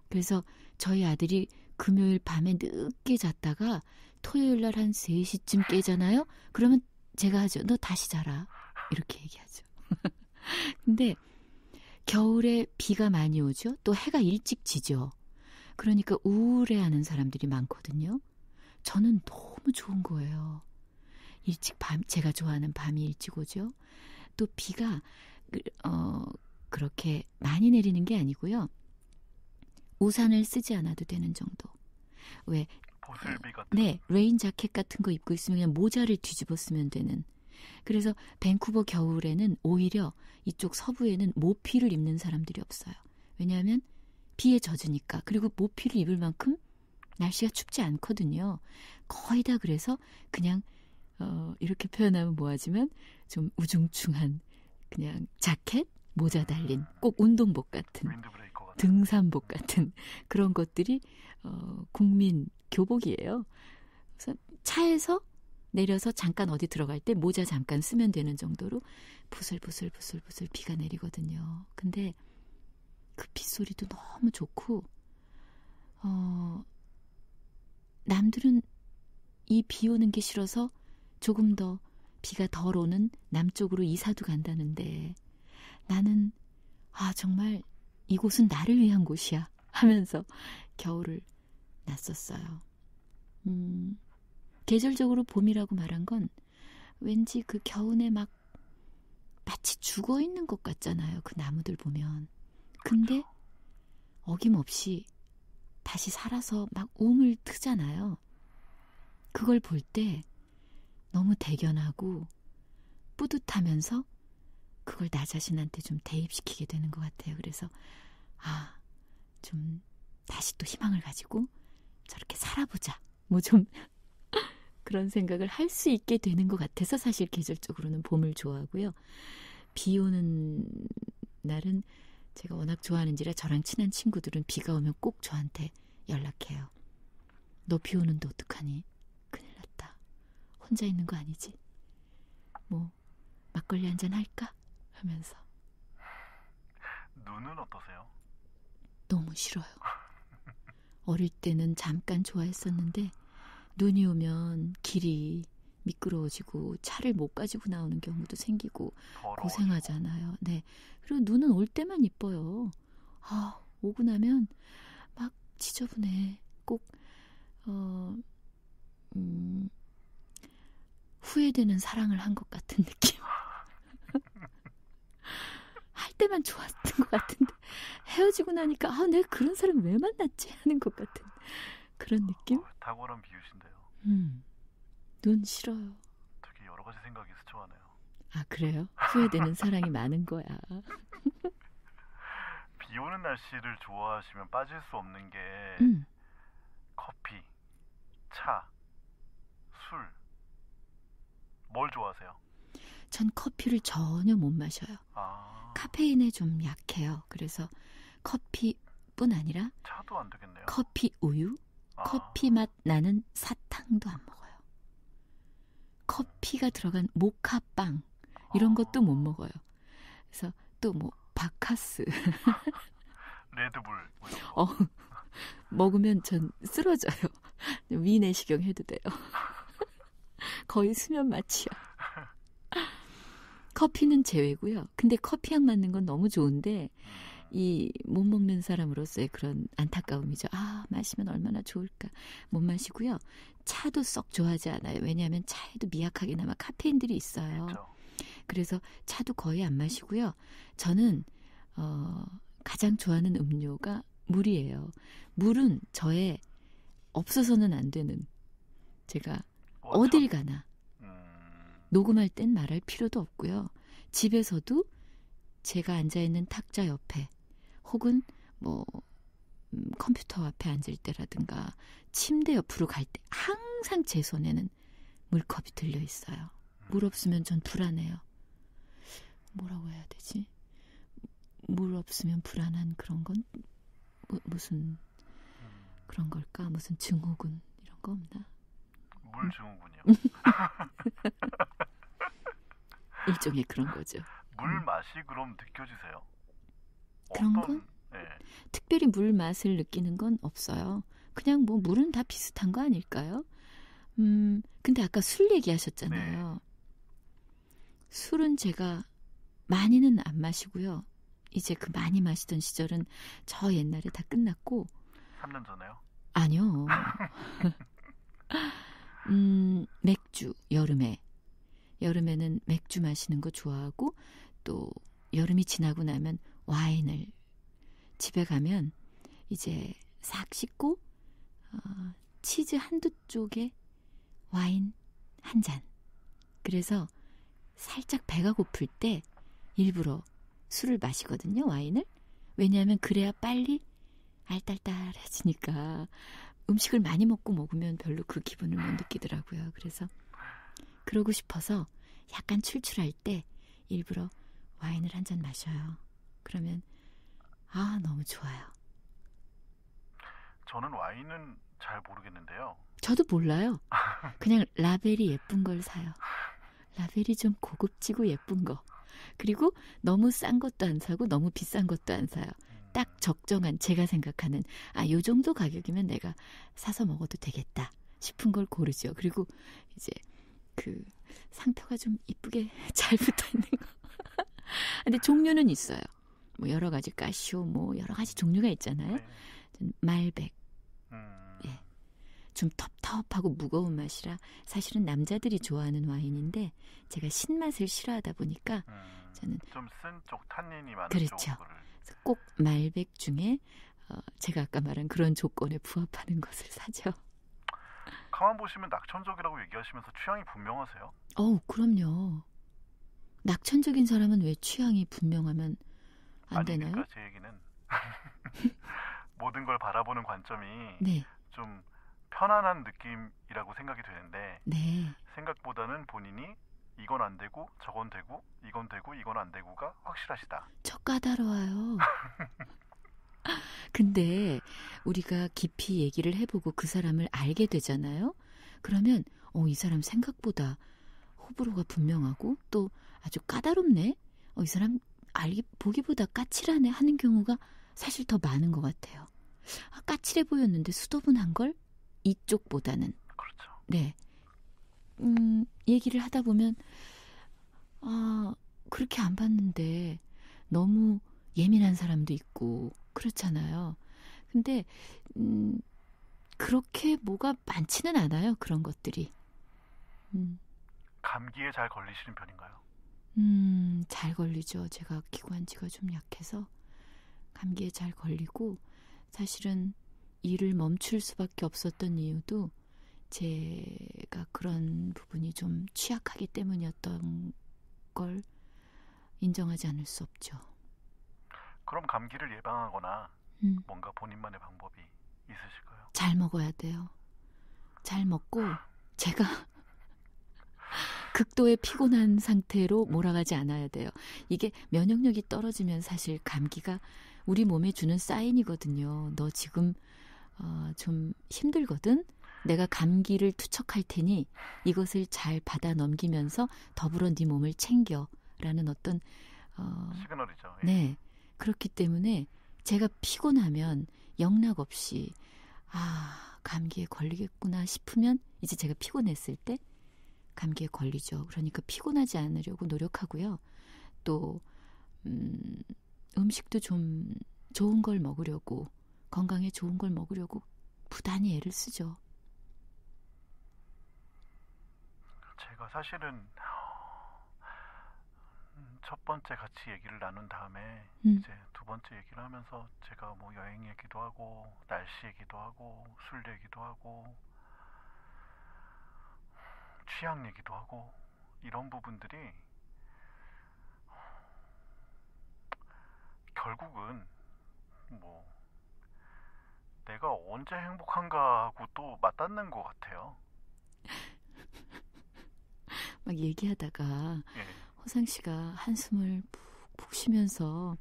그래서 저희 아들이 금요일 밤에 늦게 잤다가 토요일 날 한 3시쯤 깨잖아요. 그러면 제가 하죠. 너 다시 자라. 이렇게 얘기하죠. 근데 겨울에 비가 많이 오죠. 또 해가 일찍 지죠. 그러니까 우울해하는 사람들이 많거든요. 저는 너무 좋은 거예요. 일찍 제가 좋아하는 밤이 일찍 오죠. 또 비가 그렇게 많이 내리는 게 아니고요. 우산을 쓰지 않아도 되는 정도. 왜? 보슬비 같은. 네, 레인 자켓 같은 거 입고 있으면 그냥 모자를 뒤집어 쓰면 되는. 그래서 밴쿠버 겨울에는 오히려 이쪽 서부에는 모피를 입는 사람들이 없어요. 왜냐하면 비에 젖으니까. 그리고 모피를 입을 만큼 날씨가 춥지 않거든요. 거의 다 그래서 그냥 이렇게 표현하면 뭐하지만 좀 우중충한 그냥 자켓, 모자 달린 꼭 운동복 같은 윈드브레이커 같은. 등산복 같은 그런 것들이 국민 교복이에요. 그래서 차에서 내려서 잠깐 어디 들어갈 때 모자 잠깐 쓰면 되는 정도로 부슬부슬 비가 내리거든요. 근데 그 빗소리도 너무 좋고 남들은 이 비 오는 게 싫어서 조금 더 비가 덜 오는 남쪽으로 이사도 간다는데 나는 정말 이곳은 나를 위한 곳이야 하면서 겨울을 났었어요. 계절적으로 봄이라고 말한 건 왠지 그 겨우내 막 마치 죽어있는 것 같잖아요. 그 나무들 보면. 근데 어김없이 다시 살아서 막 움을 트잖아요. 그걸 볼 때 너무 대견하고 뿌듯하면서 그걸 나 자신한테 좀 대입시키게 되는 것 같아요. 그래서 좀 다시 또 희망을 가지고 저렇게 살아보자. 뭐 좀 그런 생각을 할 수 있게 되는 것 같아서 사실 계절적으로는 봄을 좋아하고요. 비 오는 날은 제가 워낙 좋아하는지라 저랑 친한 친구들은 비가 오면 꼭 저한테 연락해요. 너 비 오는데 어떡하니? 큰일 났다. 혼자 있는 거 아니지? 뭐 막걸리 한잔 할까? 하면서. 눈은 어떠세요? 너무 싫어요. 어릴 때는 잠깐 좋아했었는데 눈이 오면 길이 미끄러워지고 차를 못 가지고 나오는 경우도 생기고 더러워지고. 고생하잖아요. 네. 그리고 눈은 올 때만 이뻐요. 오고 나면 막 지저분해. 꼭 후회되는 사랑을 한 것 같은 느낌. 할 때만 좋았던 것 같은데 헤어지고 나니까 내가 그런 사람 왜 만났지 하는 것 같은 그런 느낌? 탁월한 비유신데요. 눈 싫어요. 되게 여러 가지 생각이 스쳐가네요. 그래요? 후회되는 사랑이 많은 거야. 비 비 오는 날씨를 좋아하시면 빠질 수 없는 게 음, 커피, 차, 술. 뭘 좋아하세요? 전 커피를 전혀 못 마셔요. 아, 카페인에 좀 약해요. 그래서 커피뿐 아니라 차도 안 되겠네요. 커피 우유, 아, 커피 맛 나는 사탕도 안 먹어요. 커피가 들어간 모카빵 이런 것도 못 먹어요. 그래서 또 뭐 바카스 레드불 뭐 이런 거. 어, 먹으면 전 쓰러져요. 위내시경 해도 돼요. 거의 수면 마취야. 커피는 제외고요. 근데 커피향 맡는 건 너무 좋은데 이 못 먹는 사람으로서의 그런 안타까움이죠. 아, 마시면 얼마나 좋을까. 못 마시고요. 차도 썩 좋아하지 않아요. 왜냐하면 차에도 미약하게나마 카페인들이 있어요. 있죠. 그래서 차도 거의 안 마시고요. 저는 가장 좋아하는 음료가 물이에요. 물은 저의 없어서는 안 되는, 제가 어딜 가나 녹음할 땐 말할 필요도 없고요. 집에서도 제가 앉아있는 탁자 옆에 혹은 뭐 컴퓨터 앞에 앉을 때라든가 침대 옆으로 갈 때 항상 제 손에는 물컵이 들려 있어요. 물 없으면 전 불안해요. 뭐라고 해야 되지? 물 없으면 불안한 그런 건 무슨 그런 걸까? 무슨 증후군 이런 거 없나? 물 증후군이요. 일종의 그런 거죠. 물 맛이 그럼 느껴지세요? 그런 어떤, 건? 예. 특별히 물 맛을 느끼는 건 없어요. 그냥 뭐 물은 다 비슷한 거 아닐까요? 근데 아까 술 얘기하셨잖아요. 술은 제가 많이는 안 마시고요. 이제 그 많이 마시던 시절은 저 옛날에 다 끝났고. 3년 전에요? 아니요. 맥주, 여름에는 맥주 마시는 거 좋아하고, 또 여름이 지나고 나면 와인을, 집에 가면 이제 싹 씻고 치즈 한두 쪽에 와인 한 잔. 그래서 살짝 배가 고플 때 일부러 술을 마시거든요, 와인을. 왜냐하면 그래야 빨리 알딸딸해지니까. 음식을 많이 먹으면 별로 그 기분을 못 느끼더라고요. 그래서 그러고 싶어서 약간 출출할 때 일부러 와인을 한 잔 마셔요. 그러면 너무 좋아요. 저는 와인은 잘 모르겠는데요. 저도 몰라요. 그냥 라벨이 예쁜 걸 사요. 라벨이 좀 고급지고 예쁜 거. 그리고 너무 싼 것도 안 사고 너무 비싼 것도 안 사요. 딱 적정한, 제가 생각하는 요 정도 가격이면 내가 사서 먹어도 되겠다 싶은 걸 고르죠. 그리고 이제 그 상표가 좀 이쁘게 잘 붙어 있는 거. 근데 종류는 있어요. 뭐 여러 가지 까시오, 뭐 여러 가지 종류가 있잖아요. 네. 말백. 예. 좀 텁텁하고 무거운 맛이라 사실은 남자들이 좋아하는 와인인데 제가 신맛을 싫어하다 보니까 저는 좀 쓴 쪽, 탄닌이 많은 그렇죠. 쪽을. 그래서 꼭 말백 중에 제가 아까 말한 그런 조건에 부합하는 것을 사죠. 가만 보시면 낙천적이라고 얘기하시면서 취향이 분명하세요. 그럼요. 낙천적인 사람은 왜 취향이 분명하면 안 되나요? 그러니까 제 얘기는 모든 걸 바라보는 관점이 네. 좀 편안한 느낌이라고 생각이 되는데 네. 생각보다는 본인이 이건 안 되고 저건 되고 이건 되고 이건 안 되고가 확실하시다. 저 까다로워요. 근데 우리가 깊이 얘기를 해보고 그 사람을 알게 되잖아요. 그러면 이 사람 생각보다 호불호가 분명하고 또 아주 까다롭네. 이 사람 보기보다 까칠하네 하는 경우가 사실 더 많은 것 같아요. 까칠해 보였는데 수더분한 걸 이쪽보다는. 그렇죠. 네. 얘기를 하다 보면 그렇게 안 봤는데 너무 예민한 사람도 있고 그렇잖아요. 근데 그렇게 뭐가 많지는 않아요. 그런 것들이. 감기에 잘 걸리시는 편인가요? 잘 걸리죠. 제가 기관지가 좀 약해서 감기에 잘 걸리고, 사실은 일을 멈출 수밖에 없었던 이유도 제가 그런 부분이 좀 취약하기 때문이었던 걸 인정하지 않을 수 없죠. 그럼 감기를 예방하거나 음. 뭔가 본인만의 방법이 있으실까요? 잘 먹어야 돼요. 잘 먹고 제가 극도의 피곤한 상태로 몰아가지 않아야 돼요. 이게 면역력이 떨어지면 사실 감기가 우리 몸에 주는 사인이거든요. 너 지금 좀 힘들거든? 내가 감기를 투척할 테니 이것을 잘 받아 넘기면서 더불어 네 몸을 챙겨라는 어떤 시그널이죠. 예. 네. 그렇기 때문에 제가 피곤하면 영락없이 감기에 걸리겠구나 싶으면 이제 제가 피곤했을 때 감기에 걸리죠. 그러니까 피곤하지 않으려고 노력하고요. 또 음식도 좀 좋은 걸 먹으려고 건강에 좋은 걸 먹으려고 부단히 애를 쓰죠. 제가 사실은 첫 번째 같이 얘기를 나눈 다음에 이제 두 번째 얘기를 하면서 제가 뭐 여행 얘기도 하고 날씨 얘기도 하고 술 얘기도 하고 취향 얘기도 하고 이런 부분들이 결국은 뭐 내가 언제 행복한가 하고 또 맞닿는 것 같아요. 막 얘기하다가 예. 허상 씨가 한숨을 푹푹 쉬면서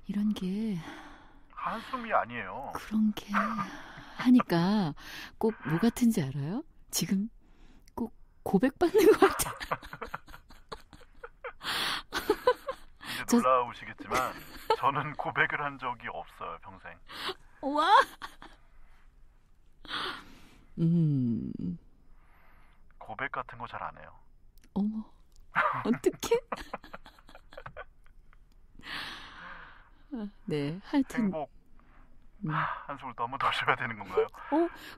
이런 게 한숨이 아니에요. 그런 게 하니까 꼭 뭐 같은지 알아요? 지금 꼭 고백받는 것 같아요. 이제 놀라우시겠지만 저는 고백을 한 적이 없어요, 평생. 와. 고백 같은 거 잘 안 해요. 어머. 어떡해? 네, 하여튼 행복 한숨을 또 한 번 더 쉬어야 되는 건가요?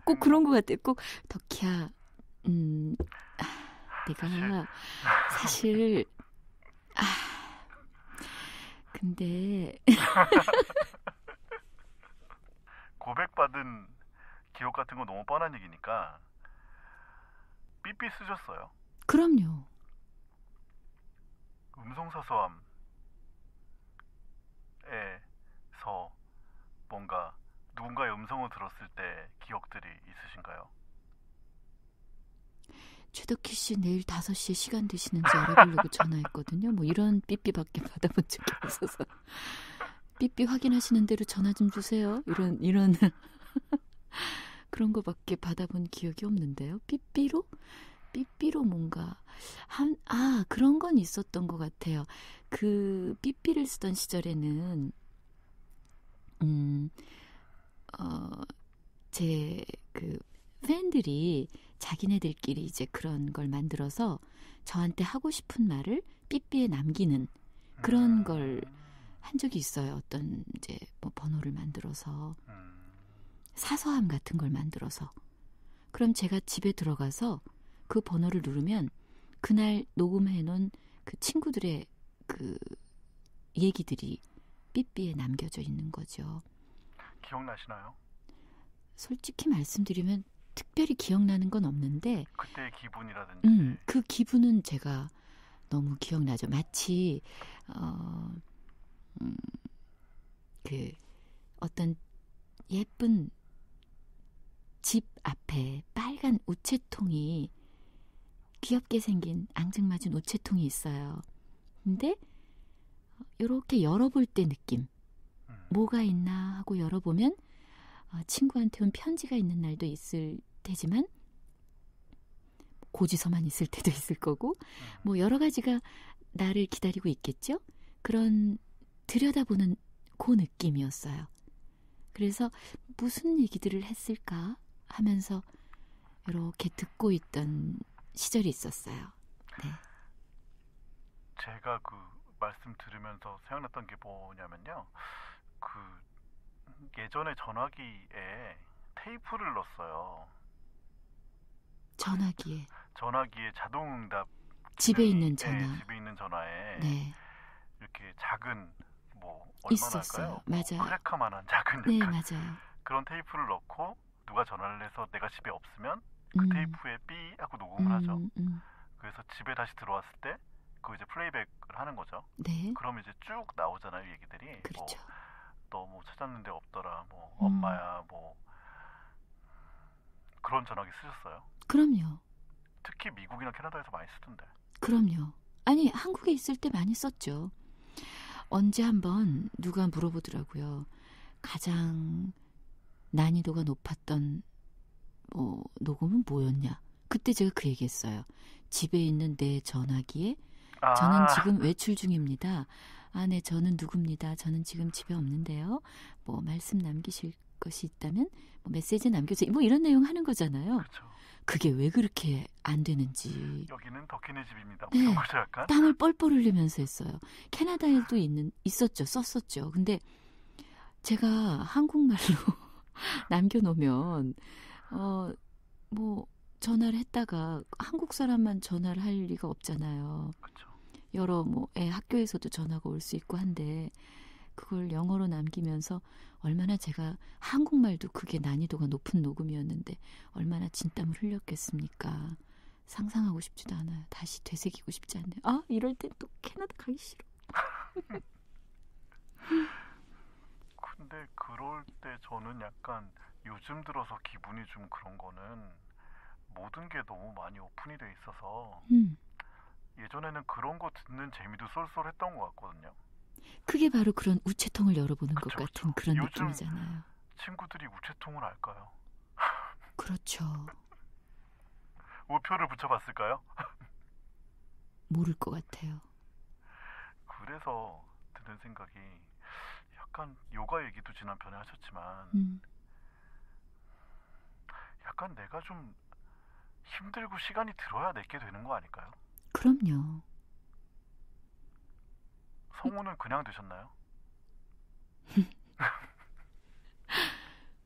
꼭 그런 것 같아요. 꼭 덕희야, 내가 사실 근데 고백받은 기억 같은 거 너무 뻔한 얘기니까 삐삐 쓰셨어요. 그럼요. 음성사서함에서 뭔가 누군가의 음성을 들었을 때 기억들이 있으신가요? 최덕희 씨 내일 5시에 시간 되시는지 알아보려고 전화했거든요. 뭐 이런 삐삐밖에 받아본 적이 없어서 삐삐 확인하시는 대로 전화 좀 주세요. 이런 그런 거밖에 받아본 기억이 없는데요. 삐삐로 뭔가 그런 건 있었던 것 같아요. 그 삐삐를 쓰던 시절에는 제 그 팬들이 자기네들끼리 이제 그런 걸 만들어서 저한테 하고 싶은 말을 삐삐에 남기는 그런 걸 한 적이 있어요. 어떤 이제 뭐 번호를 만들어서 사서함 같은 걸 만들어서 그럼 제가 집에 들어가서 그 번호를 누르면 그날 녹음해 놓은 그 친구들의 그 얘기들이 삐삐에 남겨져 있는 거죠. 기억나시나요? 솔직히 말씀드리면 특별히 기억나는 건 없는데 그때의 기분이라든지 그 기분은 제가 너무 기억나죠. 마치 그 어떤 예쁜 집 앞에 빨간 우체통이 귀엽게 생긴 앙증맞은 우체통이 있어요. 근데 이렇게 열어볼 때 느낌 뭐가 있나 하고 열어보면 친구한테 온 편지가 있는 날도 있을 테지만 고지서만 있을 때도 있을 거고 뭐 여러 가지가 나를 기다리고 있겠죠. 그런 들여다보는 그 느낌이었어요. 그래서 무슨 얘기들을 했을까 하면서 이렇게 듣고 있던 시절이 있었어요. 네. 제가 그 말씀 들으면서 생각났던 게 뭐냐면요. 그 예전에 전화기에 테이프를 넣었어요. 전화기에 자동응답 집에 기능이, 있는 전화. 네, 집에 있는 전화에 네. 이렇게 작은 뭐 얼마나 있었어요. 할까요? 맞아요. 크레카만한 작은 네, 약간 맞아요. 그런 테이프를 넣고 누가 전화를 해서 내가 집에 없으면 그 테이프에 삐 하고 녹음을 하죠. 그래서 집에 다시 들어왔을 때 그 이제 플레이백을 하는 거죠. 네. 그럼 이제 쭉 나오잖아요, 얘기들이. 그렇죠. 너 뭐 찾았는데 없더라, 뭐 음. 엄마야, 뭐 그런 전화기 쓰셨어요? 그럼요. 특히 미국이나 캐나다에서 많이 쓰던데. 그럼요. 아니, 한국에 있을 때 많이 썼죠. 언제 한번 누가 물어보더라고요. 가장 난이도가 높았던 녹음은 뭐였냐? 그때 제가 그 얘기했어요. 집에 있는 내 전화기에 저는 지금 외출 중입니다. 아, 네, 저는 누굽니다. 저는 지금 집에 없는데요. 뭐 말씀 남기실 것이 있다면 뭐 메시지 남겨주세요. 뭐 이런 내용 하는 거잖아요. 그렇죠. 그게 왜 그렇게 안 되는지. 여기는 덕희네 집입니다. 네. 이런 거죠, 약간. 땀을 뻘뻘 흘리면서 했어요. 캐나다에도 있었죠. 썼었죠. 근데 제가 한국말로 남겨놓으면 뭐 전화를 했다가 한국 사람만 전화를 할 리가 없잖아요. 그렇죠. 여러 학교에서도 전화가 올 수 있고 한데 그걸 영어로 남기면서 얼마나 제가 한국말도 그게 난이도가 높은 녹음이었는데 얼마나 진땀을 흘렸겠습니까. 상상하고 싶지도 않아요. 다시 되새기고 싶지 않네요. 아, 이럴 땐 또 캐나다 가기 싫어. 근데 그럴 때 저는 약간 요즘 들어서 기분이 좀 그런 거는 모든 게 너무 많이 오픈이 돼 있어서 예전에는 그런 거 듣는 재미도 쏠쏠했던 것 같거든요. 그게 바로 그런 우체통을 열어보는 것 그쵸, 같은 그쵸. 그런 요즘 느낌이잖아요. 친구들이 우체통을 알까요? 그렇죠. 우표를 붙여봤을까요? 모를 것 같아요. 그래서 드는 생각이 약간 요가 얘기도 지난 편에 하셨지만 약간 내가 좀 힘들고 시간이 들어야 내게 되는 거 아닐까요? 그럼요. 성우는 그냥 되셨나요?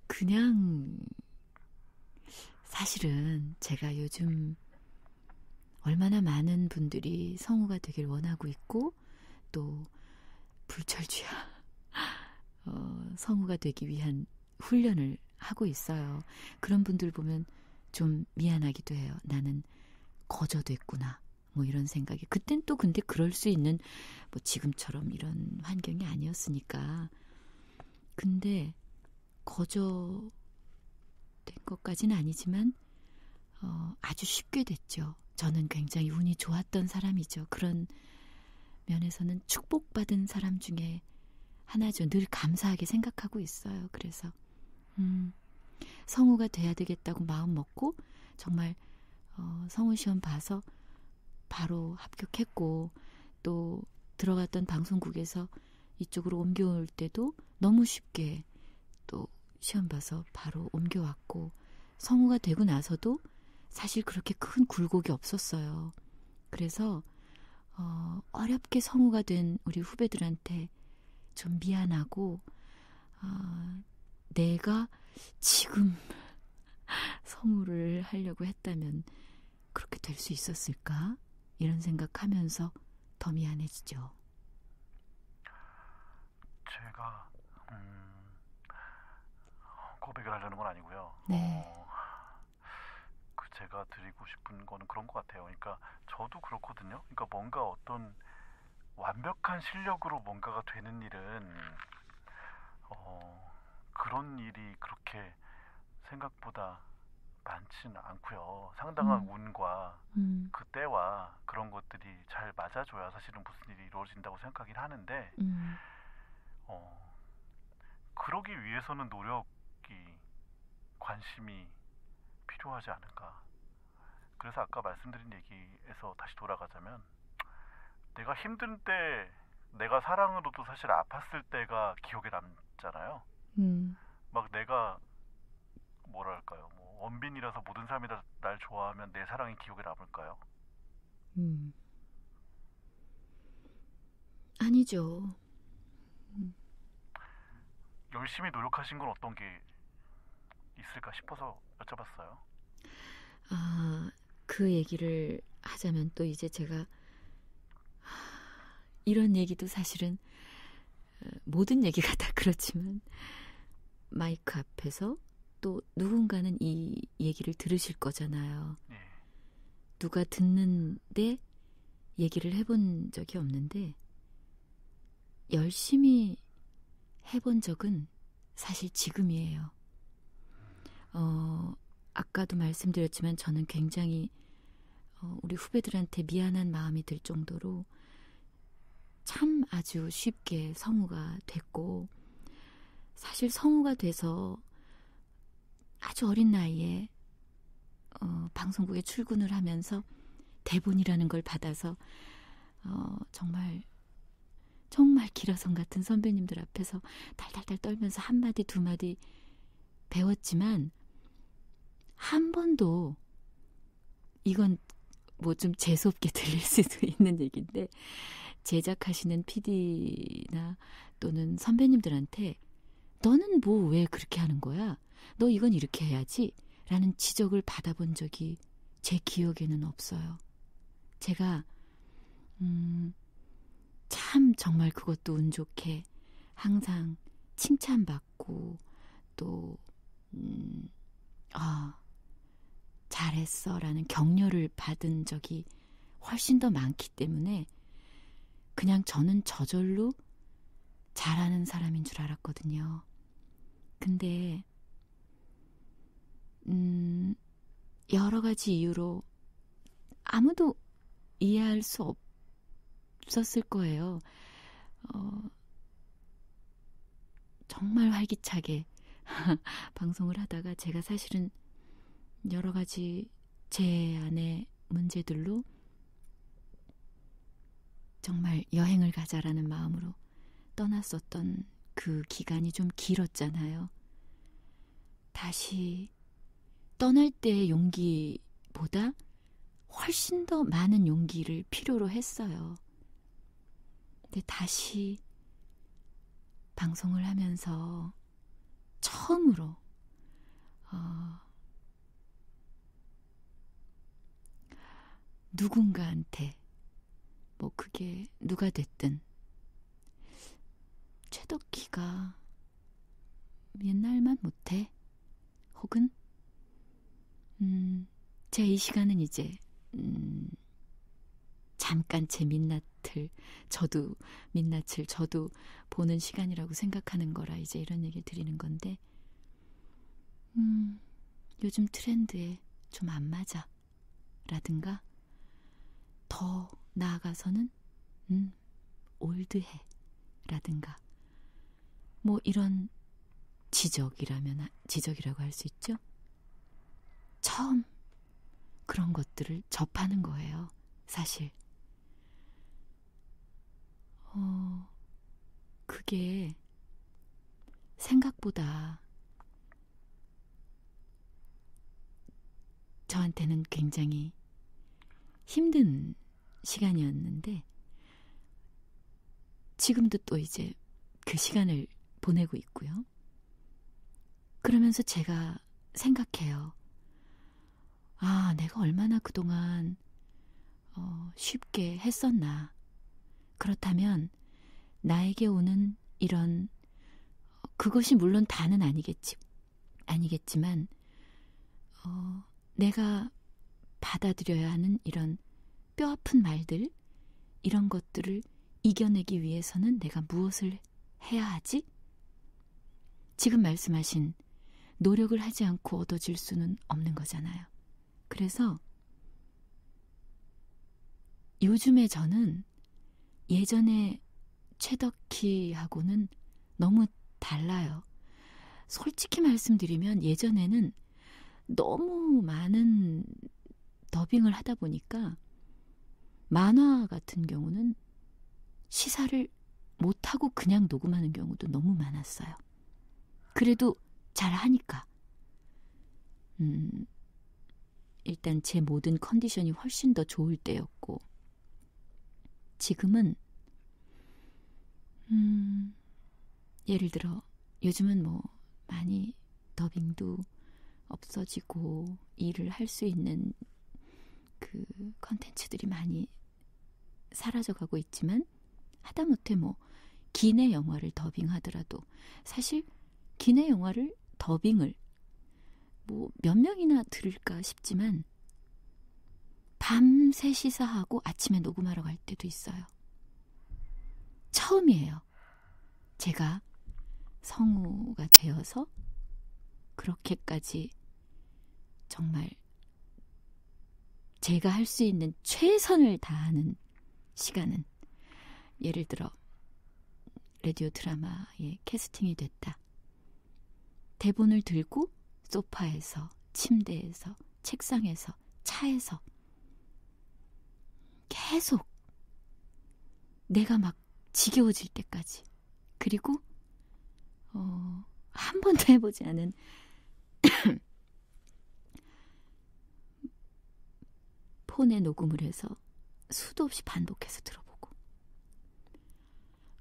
그냥 사실은 제가 요즘 얼마나 많은 분들이 성우가 되길 원하고 있고 또 불철주야 성우가 되기 위한 훈련을 하고 있어요. 그런 분들 보면 좀 미안하기도 해요. 나는 거저됐구나. 뭐 이런 생각이. 그땐 또 근데 그럴 수 있는 뭐 지금처럼 이런 환경이 아니었으니까. 근데 거저된 것까지는 아니지만 아주 쉽게 됐죠. 저는 굉장히 운이 좋았던 사람이죠. 그런 면에서는 축복받은 사람 중에 하나죠. 늘 감사하게 생각하고 있어요. 그래서 성우가 돼야 되겠다고 마음 먹고 정말 성우 시험 봐서 바로 합격했고 또 들어갔던 방송국에서 이쪽으로 옮겨올 때도 너무 쉽게 또 시험 봐서 바로 옮겨왔고 성우가 되고 나서도 사실 그렇게 큰 굴곡이 없었어요. 그래서 어렵게 성우가 된 우리 후배들한테 좀 미안하고 내가 지금 성우를 하려고 했다면 그렇게 될 수 있었을까? 이런 생각하면서 더 미안해지죠. 제가 고백을 하려는 건 아니고요. 네. 제가 드리고 싶은 거는 그런 것 같아요. 그러니까 저도 그렇거든요. 그러니까 뭔가 어떤 완벽한 실력으로 뭔가가 되는 일은 그런 일이 그렇게 생각보다 많지는 않고요. 상당한 운과 그 때와 그런 것들이 잘 맞아줘야 사실은 무슨 일이 이루어진다고 생각하긴 하는데 그러기 위해서는 노력이 관심이 필요하지 않을까. 그래서 아까 말씀드린 얘기에서 다시 돌아가자면 내가 힘든 때 내가 사랑으로도 사실 아팠을 때가 기억에 남잖아요. 막 내가 뭐랄까요, 뭐 원빈이라서 모든 사람이 다 날 좋아하면 내 사랑이 기억에 남을까요? 아니죠. 열심히 노력하신 건 어떤 게 있을까 싶어서 여쭤봤어요. 그 얘기를 하자면 또 이제 제가 이런 얘기도 사실은 모든 얘기가 다 그렇지만 마이크 앞에서 또 누군가는 이 얘기를 들으실 거잖아요. 예. 누가 듣는데 얘기를 해본 적이 없는데 열심히 해본 적은 사실 지금이에요. 아까도 말씀드렸지만 저는 굉장히 우리 후배들한테 미안한 마음이 들 정도로 참 아주 쉽게 성우가 됐고, 사실 성우가 돼서 아주 어린 나이에 방송국에 출근을 하면서 대본이라는 걸 받아서 정말 기라성 같은 선배님들 앞에서 달달달 떨면서 한마디 두마디 배웠지만 한 번도, 이건 뭐 좀 재수없게 들릴 수도 있는 얘기인데, 제작하시는 PD나 또는 선배님들한테 너는 뭐 왜 그렇게 하는 거야? 너 이건 이렇게 해야지 라는 지적을 받아본 적이 제 기억에는 없어요. 제가 참 정말 그것도 운 좋게 항상 칭찬받고 또 잘했어 라는 격려를 받은 적이 훨씬 더 많기 때문에 그냥 저는 저절로 잘하는 사람인 줄 알았거든요. 근데 여러 가지 이유로 아무도 이해할 수 없었을 거예요. 정말 활기차게 방송을 하다가 제가 사실은 여러 가지 제 안의 문제들로 정말 여행을 가자라는 마음으로 떠났었던 그 기간이 좀 길었잖아요. 다시 떠날 때의 용기보다 훨씬 더 많은 용기를 필요로 했어요. 근데 다시 방송을 하면서 처음으로 누군가한테, 뭐 그게 누가 됐든, 최덕희가 옛날만 못해, 혹은 제 이 시간은 이제 잠깐 제 민낯을 저도 보는 시간이라고 생각하는 거라 이제 이런 얘기를 드리는 건데, 요즘 트렌드에 좀 안 맞아 라든가, 더 나아가서는 올드해 라든가, 뭐 이런 지적이라고 할 수 있죠. 처음 그런 것들을 접하는 거예요, 사실. 그게 생각보다 저한테는 굉장히 힘든 시간이었는데, 지금도 또 이제 그 시간을 보내고 있고요. 그러면서 제가 생각해요. 내가 얼마나 그동안 쉽게 했었나. 그렇다면 나에게 오는 이런, 그것이 물론 다는 아니겠지만 내가 받아들여야 하는 이런 뼈아픈 말들, 이런 것들을 이겨내기 위해서는 내가 무엇을 해야 하지? 지금 말씀하신 노력을 하지 않고 얻어질 수는 없는 거잖아요. 그래서 요즘에 저는 예전에 최덕희하고는 너무 달라요. 솔직히 말씀드리면 예전에는 너무 많은 더빙을 하다 보니까 만화 같은 경우는 시사를 못하고 그냥 녹음하는 경우도 너무 많았어요. 그래도 잘하니까. 일단 제 모든 컨디션이 훨씬 더 좋을 때였고, 지금은 예를 들어 요즘은 뭐 많이 더빙도 없어지고 일을 할 수 있는 그 컨텐츠들이 많이 사라져가고 있지만, 하다못해 뭐 기내 영화를 더빙하더라도 사실 기내 영화를 더빙을 뭐 몇 명이나 들을까 싶지만 밤새 시사하고 아침에 녹음하러 갈 때도 있어요. 처음이에요. 제가 성우가 되어서 그렇게까지 정말 제가 할 수 있는 최선을 다하는 시간은, 예를 들어 라디오 드라마에 캐스팅이 됐다. 대본을 들고 소파에서, 침대에서, 책상에서, 차에서 계속 내가 막 지겨워질 때까지, 그리고 한 번도 해보지 않은 폰에 녹음을 해서 수도 없이 반복해서 들어보고,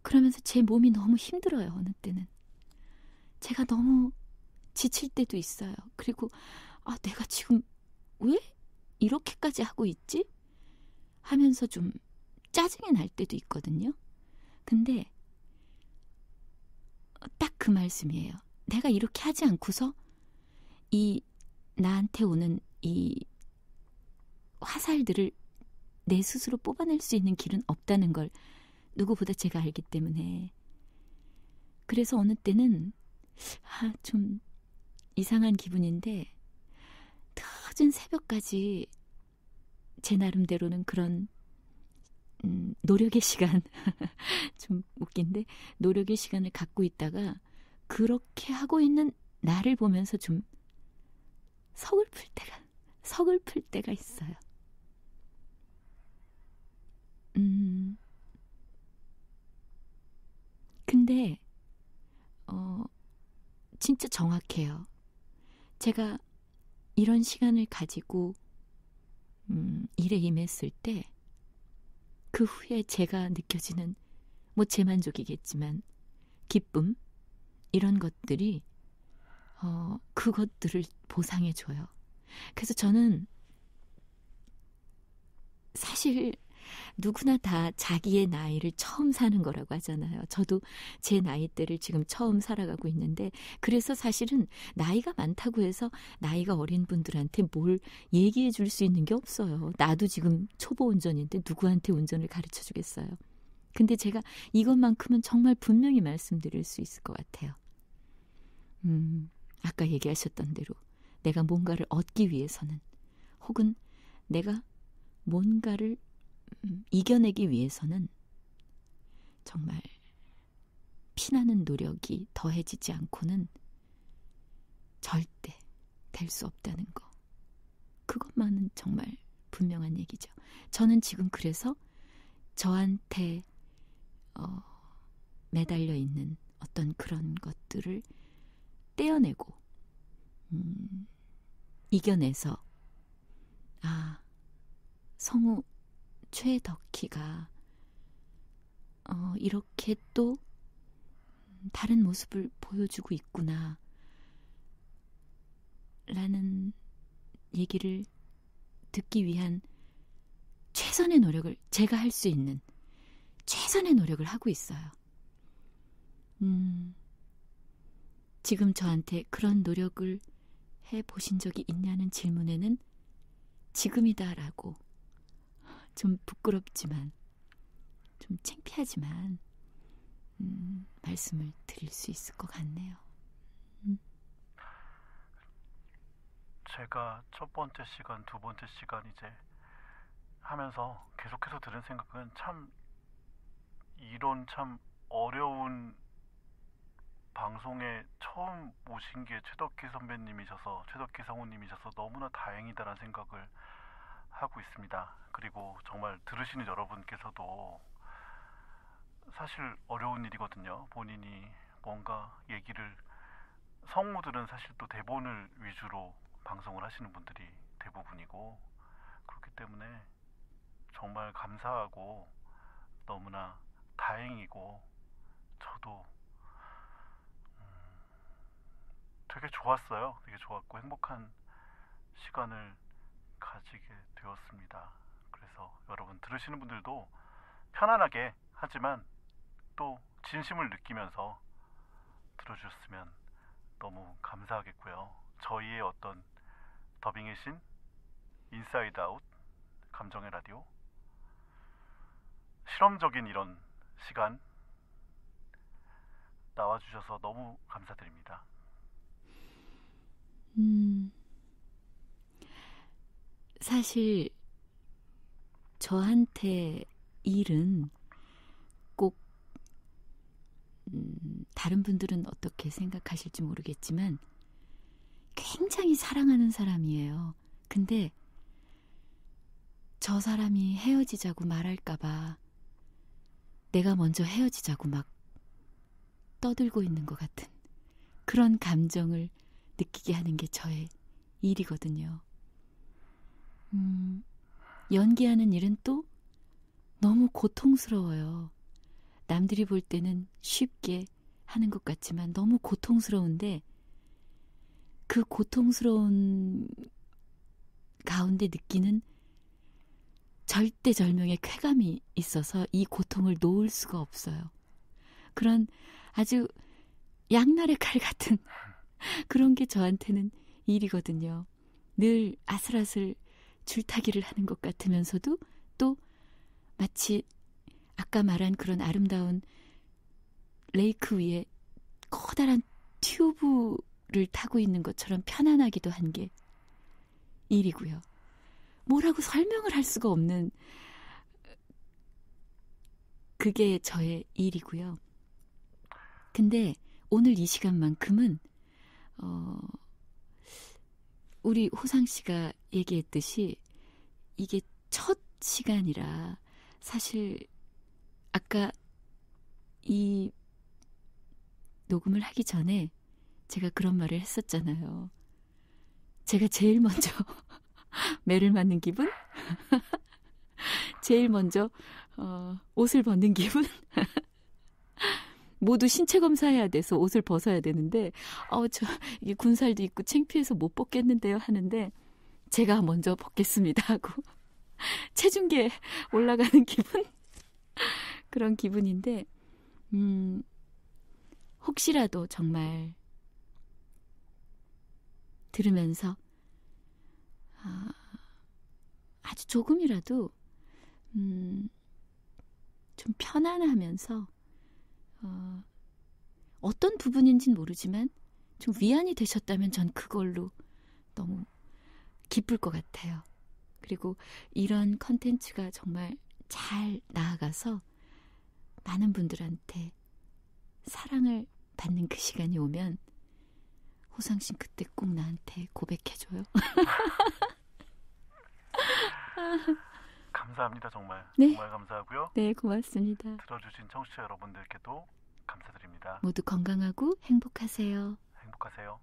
그러면서 제 몸이 너무 힘들어요. 어느 때는 제가 너무 지칠 때도 있어요. 그리고 내가 지금 왜 이렇게까지 하고 있지? 하면서 좀 짜증이 날 때도 있거든요. 근데 딱 그 말씀이에요. 내가 이렇게 하지 않고서 이 나한테 오는 이 화살들을 내 스스로 뽑아낼 수 있는 길은 없다는 걸 누구보다 제가 알기 때문에, 그래서 어느 때는 좀 이상한 기분인데 늦은 새벽까지 제 나름대로는 그런 노력의 시간 좀 웃긴데 노력의 시간을 갖고 있다가 그렇게 하고 있는 나를 보면서 좀 서글플 때가 있어요. 근데 진짜 정확해요. 제가 이런 시간을 가지고 일에 임했을 때 그 후에 제가 느껴지는, 제 만족이겠지만 기쁨, 이런 것들이 그것들을 보상해줘요. 그래서 저는 사실 누구나 다 자기의 나이를 처음 사는 거라고 하잖아요. 저도 제 나이대를 지금 처음 살아가고 있는데, 그래서 사실은 나이가 많다고 해서 나이가 어린 분들한테 뭘 얘기해 줄 수 있는 게 없어요. 나도 지금 초보 운전인데 누구한테 운전을 가르쳐 주겠어요. 근데 제가 이것만큼은 정말 분명히 말씀드릴 수 있을 것 같아요. 아까 얘기하셨던 대로 내가 뭔가를 얻기 위해서는, 혹은 내가 뭔가를 이겨내기 위해서는 정말 피나는 노력이 더해지지 않고는 절대 될 수 없다는 거. 그것만은 정말 분명한 얘기죠. 저는 지금 그래서 저한테 매달려 있는 어떤 그런 것들을 떼어내고 이겨내서 성우 최덕희가 이렇게 또 다른 모습을 보여주고 있구나 라는 얘기를 듣기 위한 최선의 노력을, 제가 할 수 있는 최선의 노력을 하고 있어요. 지금 저한테 그런 노력을 해보신 적이 있냐는 질문에는 지금이다라고, 좀 부끄럽지만 좀 창피하지만 말씀을 드릴 수 있을 것 같네요. 제가 첫 번째 시간, 두 번째 시간 이제 하면서 계속해서 들은 생각은, 참 이런 참 어려운 방송에 처음 오신 게 최덕희 선배님이셔서, 최덕희 성우님이셔서 너무나 다행이다라는 생각을 하고 있습니다. 그리고 정말 들으시는 여러분께서도 사실 어려운 일이거든요. 본인이 뭔가 얘기를, 성우들은 사실 또 대본을 위주로 방송을 하시는 분들이 대부분이고, 그렇기 때문에 정말 감사하고 너무나 다행이고, 저도 되게 좋았어요. 되게 좋았고 행복한 시간을 가지게 되었습니다. 그래서 여러분 들으시는 분들도 편안하게, 하지만 또 진심을 느끼면서 들어주셨으면 너무 감사하겠고요. 저희의 어떤 더빙의 신, 인사이드 아웃, 감정의 라디오. 실험적인 이런 시간 나와주셔서 너무 감사드립니다. 사실 저한테 일은 꼭 다른 분들은 어떻게 생각하실지 모르겠지만 굉장히 사랑하는 사람이에요. 근데 저 사람이 헤어지자고 말할까봐 내가 먼저 헤어지자고 막 떠들고 있는 것 같은 그런 감정을 느끼게 하는 게 저의 일이거든요. 연기하는 일은 또 너무 고통스러워요. 남들이 볼 때는 쉽게 하는 것 같지만 너무 고통스러운데 그 고통스러운 가운데 느끼는 절대절명의 쾌감이 있어서 이 고통을 놓을 수가 없어요. 그런 아주 양날의 칼 같은 그런 게 저한테는 일이거든요. 늘 아슬아슬 줄타기를 하는 것 같으면서도 또 마치 아까 말한 그런 아름다운 레이크 위에 커다란 튜브를 타고 있는 것처럼 편안하기도 한 게 일이고요. 뭐라고 설명을 할 수가 없는 그게 저의 일이고요. 근데 오늘 이 시간만큼은 우리 호상 씨가 얘기했듯이 이게 첫 시간이라 사실 아까 이 녹음을 하기 전에 제가 그런 말을 했었잖아요. 제가 제일 먼저 매를 맞는 기분? 제일 먼저 옷을 벗는 기분? 모두 신체 검사해야 돼서 옷을 벗어야 되는데 저 이게 군살도 있고 창피해서 못 벗겠는데요 하는데 제가 먼저 벗겠습니다 하고 체중계 올라가는 기분? 그런 기분인데 혹시라도 정말 들으면서 아주 조금이라도 좀 편안하면서 어떤 부분인지는 모르지만 좀 위안이 되셨다면 전 그걸로 너무 기쁠 것 같아요. 그리고 이런 컨텐츠가 정말 잘 나아가서 많은 분들한테 사랑을 받는 그 시간이 오면 호상씨 그때 꼭 나한테 고백해줘요. 감사합니다. 정말. 네. 정말 감사하고요. 네, 고맙습니다. 들어주신 청취자 여러분들께도 감사드립니다. 모두 건강하고 행복하세요. 행복하세요.